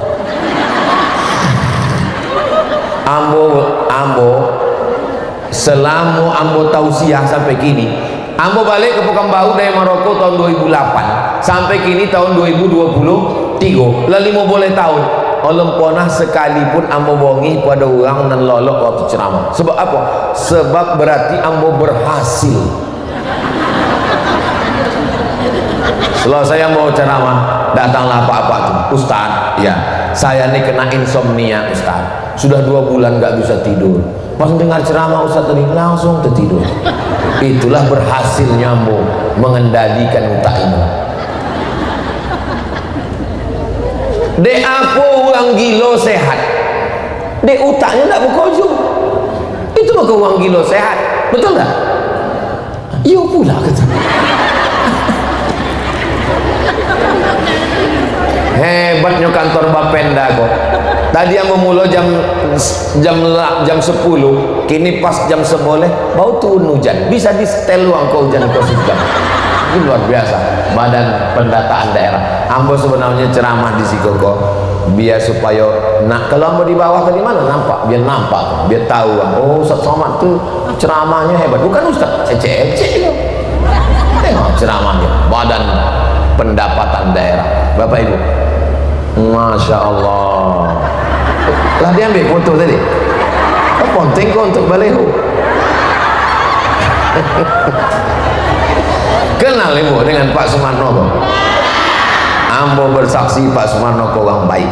Ambo selama ambo tausiah sampai kini, ambo balik ke Pekanbaru dari Maroko tahun 2008 sampai kini tahun 2023. Lalu mau boleh tahun Allah pernah sekalipun ambo bongi pada orang dan lolok waktu ceramah. Sebab apa? Sebab berarti ambo berhasil. Setelah saya mau ceramah, datanglah apa-apa tuh, Ustaz, ya saya ini kena insomnia Ustaz, sudah 2 bulan gak bisa tidur. Pas dengar ceramah Ustaz tadi langsung tertidur. Itulah berhasilnya ambo mengendalikan utak ini. Dek apa orang gila sehat, dek utaknya tak berkojo. Itu maka orang gila sehat. Betul tak? Iya pula kata. Hebatnya kantor Bapenda kok. Tadi yang memulai jam 10, kini pas jam 11 bau turun hujan. Bisa di setel uang kau hujan kau sejam. Ini luar biasa. Badan Pendataan Daerah. Ambo sebenarnya ceramah di Sikoko biar supaya kalau ambo di bawah tadi mana nampak, biar nampak, biar tahu. Oh Ustaz Somad tuh ceramahnya hebat. Bukan Ustaz ece-ece. Tengok ceramahnya. Badan Pendapatan Daerah. Bapak Ibu, Masya Allah. Lah dia ambil foto tadi. Penting kok untuk baleho. Kenal ibu dengan Pak Sumarno. Ambo bersaksi Pak Sumarno orang baik.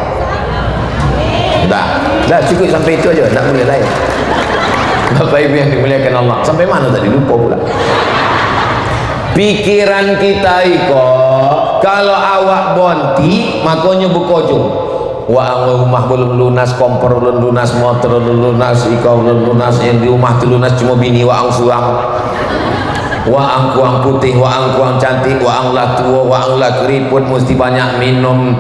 Dah cukup sampai itu aja, tak boleh lain. Bapak Ibu yang dimuliakan Allah, sampai mana tadi lupa pula. Pikiran kita iko kalau awak bonti makanya bekojo. Wah rumah belum lunas, kompor belum lunas, motor belum lunas, iko belum lunas, yang di rumah tu lunas cuma bini waang suang. Waang kuang putih, waang kuang cantik, waang lah tua, waang lah keriput, mesti banyak minum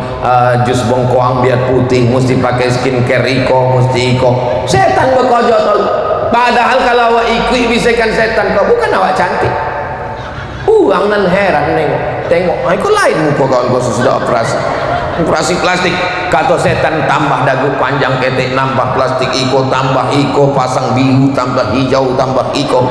jus bengkoang biar putih, mesti pakai skincare iko, mesti iko. Setan bekojo tol. Padahal kalau awak ikut bisikan setan kau, bukan awak cantik. Uang nan heran tengok, itu lain muka kawan kau sudah operasi plastik. Kata setan tambah dagu panjang ketek, nambah plastik iko, tambah iko, pasang biru, tambah hijau, tambah iko.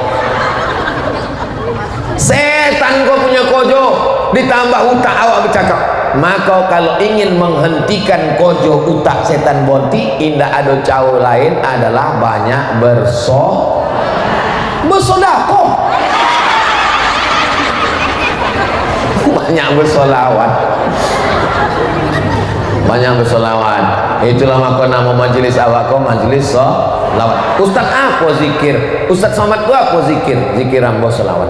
Setan kau punya kojo, ditambah utak awak bercakap. Maka kalau ingin menghentikan kojo utak setan bonti, indah ada cara lain adalah banyak bersedekah. Banyak bersolawat. banyak berselawat. Itulah maka nama majlis awak kau majlis selawat. Ustaz apa zikir? Ustaz Somad tu apa zikir? Zikir hamba selawat.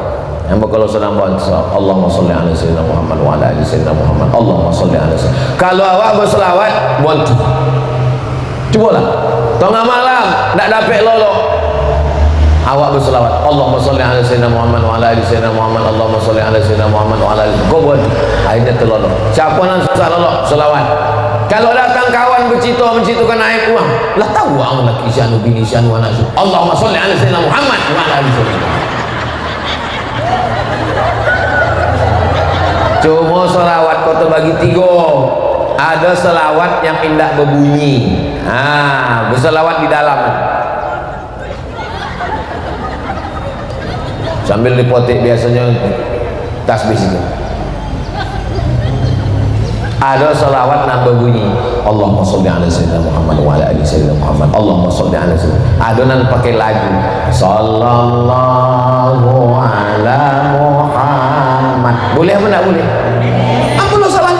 Hamba kalau sedang baca Allahumma sholli ala sayyidina Muhammad wa ala ali sayyidina Muhammad. Allahumma sholli ala sayyidina. Kalau awak berselawat, bantu. Cubalah. Tengah malam tak dapat lolok. Awak berselawat Allahumma sholli ala sayyidina Muhammad wa ala ali sayyidina Muhammad. Allahumma sholli ala sayyidina Muhammad wa ala ali. Kau buat. Akhirnya terlolok. Siapa yang susah lolok? Selawat. Kalau datang kawan mencitukan aib uang, lah tahu uang laki syanu bini syanu anak syanu. Allahumma sholli ala sayyidina Muhammad wa ala ali sayyidina. Cuma selawat kau terbagi 3. Ada selawat yang indah berbunyi. Berselawat di dalam. Sambil dipotik biasanya tasbih itu. Ada selawat yang berbunyi Allahumma sholli ala sayyidina Muhammad wa ala ali sayyidina Muhammad. Allahumma sholli ala sayyidina. Ada yang pakai lagu sallallahu ala Muhammad. Boleh apa tak boleh? Apa lo salah?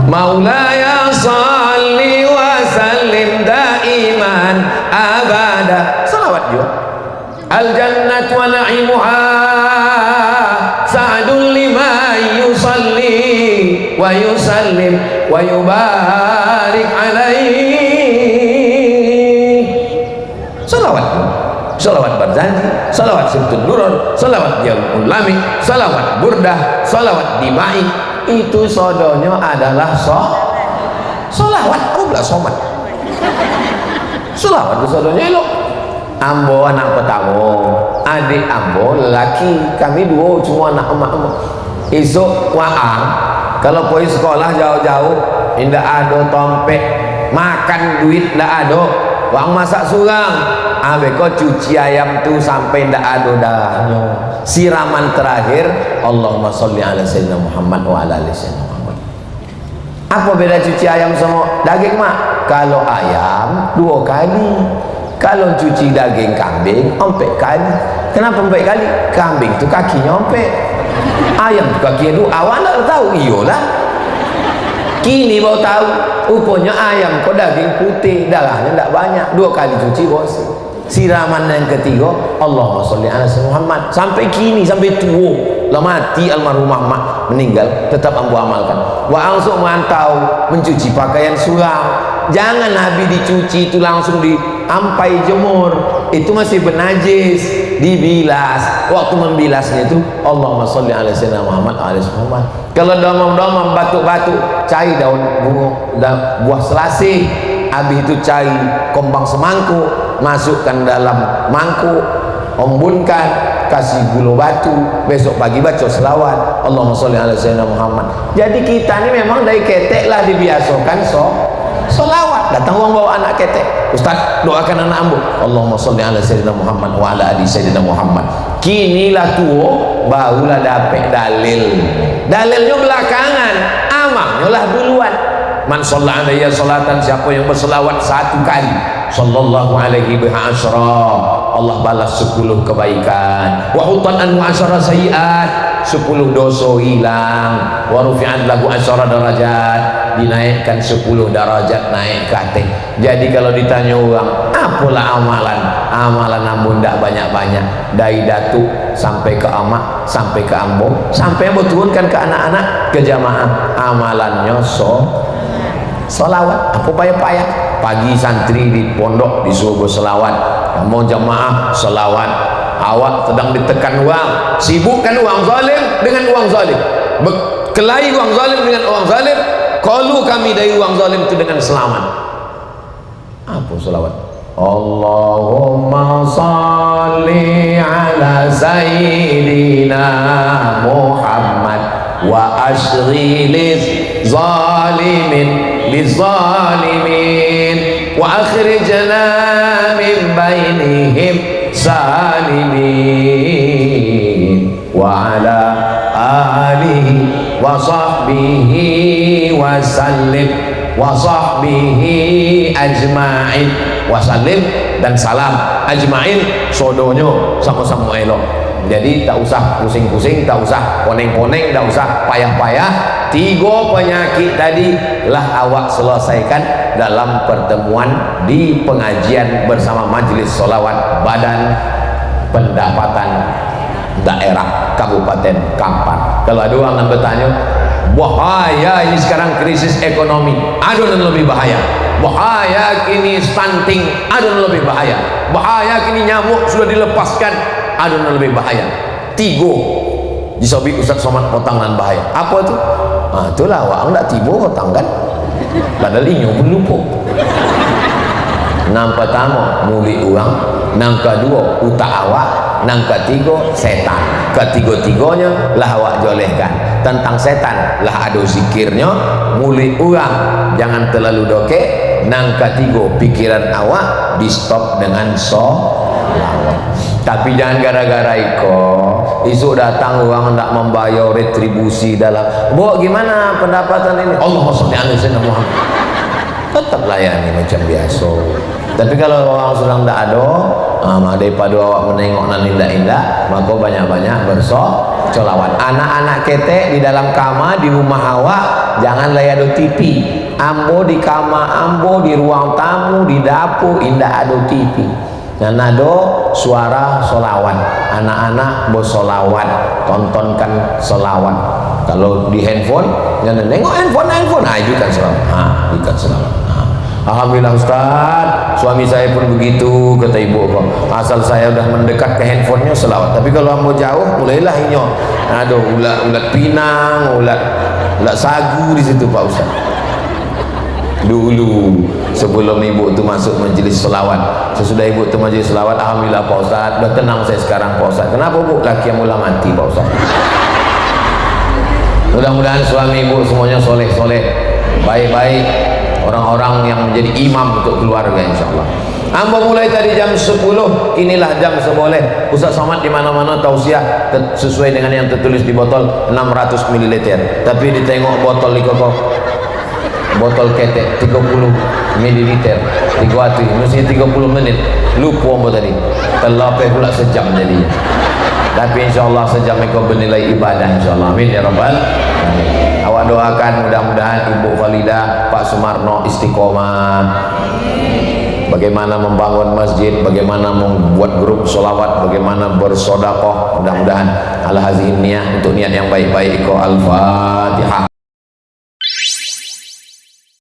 Maulaya salli wa sallim daiman abada. Salawat juga. Al jannat wa na'imuha sa'dun liman yusalli wa yusallim wa yubarik alaihi. Salawat. Salawat berjanji, salawat sirtun nurun, salawat yaumul lami, salawat burdah, salawat dibai. Itu sodonya adalah salawat. Aku pula somat. Salawat itu sodonya elok. Ambo anak pertama, adik ambo lelaki, kami 2 cuma anak emak-emak. Esok waang, kalau pergi sekolah jauh-jauh, indah ada tompek, makan duit ndak ada, wang masak surang. Kau cuci ayam tu sampai ndak ada darahnya. Siraman terakhir Allahumma sholli ala sayyidina Muhammad wa ala ali sayyidina Muhammad. Apa beda cuci ayam sama daging mak? Kalau ayam 2 kali, kalau cuci daging kambing 4 kali. Kenapa 4 kali? Kambing tu kakinya 4, ayam tu kakinya 2. Awak tak tahu? Iyalah, kini baru tahu. Rupanya ayam kau daging putih, darahnya tak banyak, 2 kali cuci bersih. Siraman yang ketiga Allahumma sholli ala sayyidina Muhammad. Sampai kini, sampai tua lah mati almarhumah mak meninggal, tetap ambu amalkan. Wa langsung mantau mencuci pakaian suram. Jangan habis dicuci itu langsung diampai jemur, itu masih bernajis, dibilas. Waktu membilasnya itu Allahumma sholli ala sayyidina Muhammad wa ala ali Muhammad. Kalau domam-domam batuk-batuk, cari daun buah selasih, habis itu cari kombang semangkuk, masukkan dalam mangkuk, ombunkan, kasih gula batu, besok pagi baca selawat Allahumma sholli ala sayyidina Muhammad. Jadi kita ni memang dari ketek lah dibiasakan selawat. Datang orang bawa anak ketek, Ustaz doakan anak ambo, Allahumma sholli ala sayyidina Muhammad wa ala ali sayyidina Muhammad. Kinilah tua barulah dapat dalilnya belakangan, amalnya lah duluan. Man shalla alayya salatan, siapa yang berselawat 1 kali, sallallahu alaihi bi'asyra, Allah balas 10 kebaikan. Wa hutan anhu 10 sayiat, 10 dosa hilang. Wa rufi'at lahu 10 darajat, dinaikkan 10 darajat naik ke atas. Jadi kalau ditanya orang, apalah amalan namun tak banyak-banyak, dari datuk sampai ke amak, sampai ke ambo, sampai yang berturunkan ke anak-anak, ke jamaah, amalannya salawat. Apa payah-payah? Pagi santri di pondok disuruh berselawat, mau jamaah selawat. Awak sedang ditekan uang, sibukkan uang zalim dengan uang zalim, berkelahi uang zalim dengan uang zalim. Qalu kami dari uang zalim itu dengan selamat. Apa selawat? Allahumma salli ala sayyidina Muhammad wa ashghilis zalimin lizalimin wa akhrijna min bainihim salimin wa ala alihi wa sahbihi wa sallim wa sahbihi ajma'in wa sallim, dan salam ajma'in, sodonyo sama-sama elok. Jadi tak usah pusing-pusing, tak usah poneng-poneng, tak usah payah-payah, tiga penyakit tadi lah awak selesaikan dalam pertemuan di pengajian bersama Majelis Sholawat Badan Pendapatan Daerah Kabupaten Kampar. Kalau ada orang yang bertanya, bahaya ini sekarang krisis ekonomi, ada yang lebih bahaya. Bahaya kini stunting, ada yang lebih bahaya. Bahaya kini nyamuk sudah dilepaskan, ada yang lebih bahaya. Tiga disobik Ustaz Somad potang dan bahaya. Apa itu? Itulah awak tak tiba potang kan, padahal ini pun lupa. Yang pertama muli uang, yang kedua utak awak, yang ketiga setan. Ketiga-tiganya lah awak jolehkan. Tentang setan lah ada zikirnya. Muli uang jangan terlalu doke. Yang ketiga pikiran awak di stop dengan sholawat. Tapi jangan gara-gara isu datang uang tak membayar retribusi dalam. Bu, gimana pendapatan ini? Allahumma sholli ala sayyidina Muhammad. Tetap layani macam biasa. Tapi kalau orang sudah tidak ada, daripada awak menengok nan indah-indah, maka banyak-banyak bersolawat. Anak-anak ketek di dalam kamar di rumah awak jangan layar TV. Ambo di kamar ambo, di ruang tamu, di dapur indah ada TV. Dan ada suara solawat. Anak-anak bersolawat, tontonkan solawat. Kalau di handphone, jangan nengok handphone. Itu kan solawat. Itu kan solawat. Alhamdulillah Ustaz, suami saya pun begitu, kata ibu. Asal saya udah mendekat ke handphonenya selawat. Tapi kalau mau jauh, mulailah inyo. Ada ulat pinang, ulat sagu di situ Pak Ustaz. Dulu sebelum ibu tu masuk majlis selawat, sesudah ibu tu majlis selawat, alhamdulillah Pak Ustaz, dah tenang saya sekarang Pak Ustaz. Kenapa bu? Laki yang mula mati Pak Ustaz. Mudah-mudahan suami ibu semuanya soleh-soleh, baik-baik, orang-orang yang menjadi imam untuk keluarga insyaallah. Amba mulai tadi jam 10, inilah jam seboleh. Ustaz Somad di mana-mana tausiah sesuai dengan yang tertulis di botol 600 ml. Tapi ditengok botol di koko, botol ketek 30 ml 3 hati, mesti 30 menit. Lupa amba tadi. Terlalu pula sejam jadi. Tapi insyaallah sejam itu bernilai ibadah insyaallah. Amin ya rabbal alamin. Awak doakan mudah-mudahan Ibu Khalidah, Pak Sumarno istiqomah. Bagaimana membangun masjid, bagaimana membuat grup solawat, bagaimana bersodakoh. Mudah-mudahan ala hazihi niyah, untuk niat yang baik-baik. Al-Fatihah.